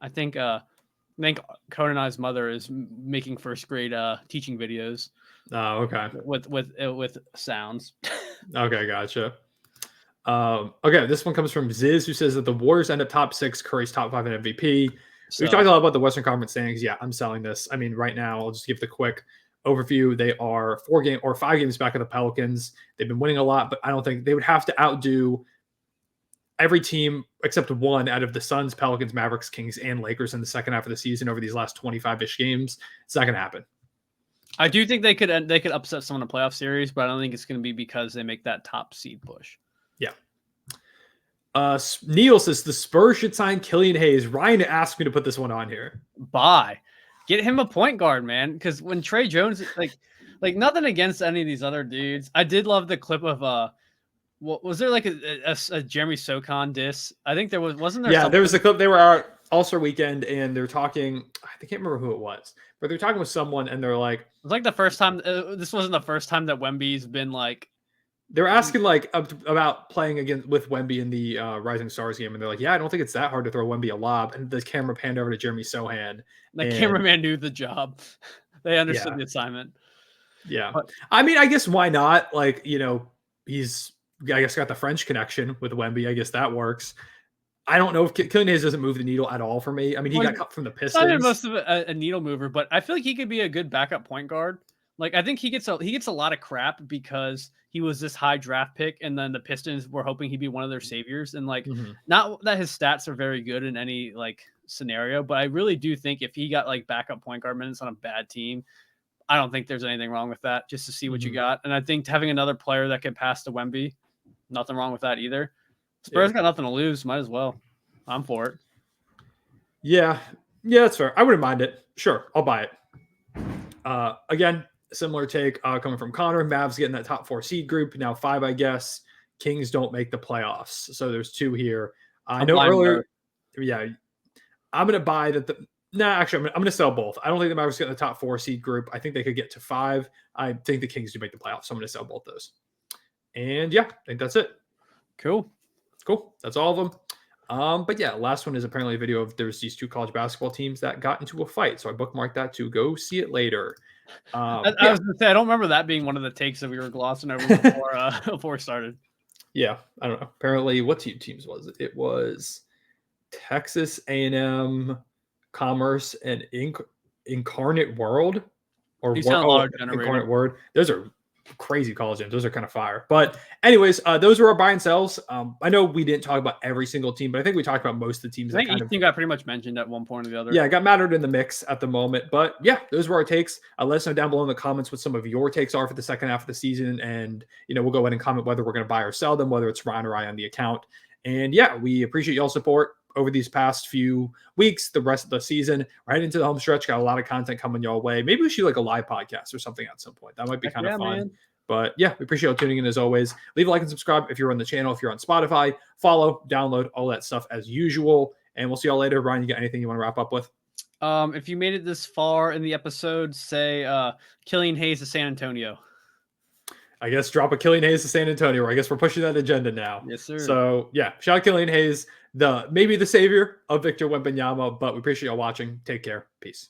I think Conan and I's mother is making first grade teaching videos. Oh, okay. With sounds. Okay, gotcha. Okay, this one comes from Ziz, who says that the Warriors end up top 6, Curry's top 5 in MVP. So, we talked a lot about the Western Conference standings. Yeah, I'm selling this. I mean, right now, I'll just give the quick overview. They are 5 games back of the Pelicans. They've been winning a lot, but I don't think they would have to outdo every team except one out of the Suns, Pelicans, Mavericks, Kings, and Lakers in the second half of the season over these last 25-ish games. It's not going to happen. I do think they could upset someone in a playoff series, but I don't think it's going to be because they make that top seed push. Yeah. Neil says the Spurs should sign Killian Hayes. Ryan asked me to put this one on here. Bye. Get him a point guard, man. Because when Trey Jones, like nothing against any of these other dudes. I did love the clip of what was there like a Jeremy Socon diss? I think there wasn't there. Yeah, there was a clip. They were out All-Star Weekend and they're talking. I can't remember who it was, but they're talking with someone and they're like, it was like the first time. This wasn't the first time that Wemby's been like. They're asking like about playing against with Wemby in the Rising Stars game, and they're like, "Yeah, I don't think it's that hard to throw Wemby a lob." And the camera panned over to Jeremy Sohan. The cameraman knew the job; they understood the assignment. Yeah, but, I mean, I guess why not? Like, he's I guess got the French connection with Wemby. I guess that works. I don't know if Killian Hayes doesn't move the needle at all for me. I mean, he got cut from the Pistons. Not most of a needle mover, but I feel like he could be a good backup point guard. Like I think he gets a lot of crap because he was this high draft pick, and then the Pistons were hoping he'd be one of their saviors. And like, not that his stats are very good in any like scenario, but I really do think if he got like backup point guard minutes on a bad team, I don't think there's anything wrong with that. Just to see what you got, and I think having another player that can pass to Wemby, nothing wrong with that either. Spurs got nothing to lose, might as well. I'm for it. Yeah, that's fair. I wouldn't mind it. Sure, I'll buy it. Again. Similar take coming from Connor. Mavs getting that top 4 seed group. Now 5, I guess. Kings don't make the playoffs. So there's 2 here. I know earlier. Yeah. I'm going to buy that. Actually, I'm going to sell both. I don't think the Mavericks get in the top 4 seed group. I think they could get to 5. I think the Kings do make the playoffs. So I'm going to sell both those. And yeah, I think that's it. Cool. That's all of them. But yeah, last one is apparently a video of there's these 2 college basketball teams that got into a fight. So I bookmarked that to go see it later. I was gonna say I don't remember that being one of the takes that we were glossing over before it started. Yeah, I don't know. Apparently, what 2 teams was it? It was Texas A&M, Commerce, and Incarnate World, or Incarnate Word. Those are crazy college games. Those are kind of fire. But anyways, those were our buy and sells. I know we didn't talk about every single team, but I think we talked about most of the teams. I think each team got pretty much mentioned at one point or the other. Yeah, got mattered in the mix at the moment. But yeah, those were our takes. Let us know down below in the comments what some of your takes are for the second half of the season. And, we'll go ahead and comment whether we're going to buy or sell them, whether it's Ryan or I on the account. And yeah, we appreciate y'all's support over these past few weeks, the rest of the season, right into the home stretch. Got a lot of content coming your way. Maybe we should do like a live podcast or something at some point. That might be kind of fun. Man. But yeah, we appreciate you tuning in as always. Leave a like and subscribe if you're on the channel, if you're on Spotify, follow, download, all that stuff as usual. And we'll see y'all later. Ryan, you got anything you want to wrap up with? If you made it this far in the episode, say Killian Hayes to San Antonio. I guess drop a Killian Hayes to San Antonio. I guess we're pushing that agenda now. Yes, sir. So yeah, shout out Killian Hayes, maybe the savior of Victor Wembanyama, but we appreciate y'all watching. Take care. Peace.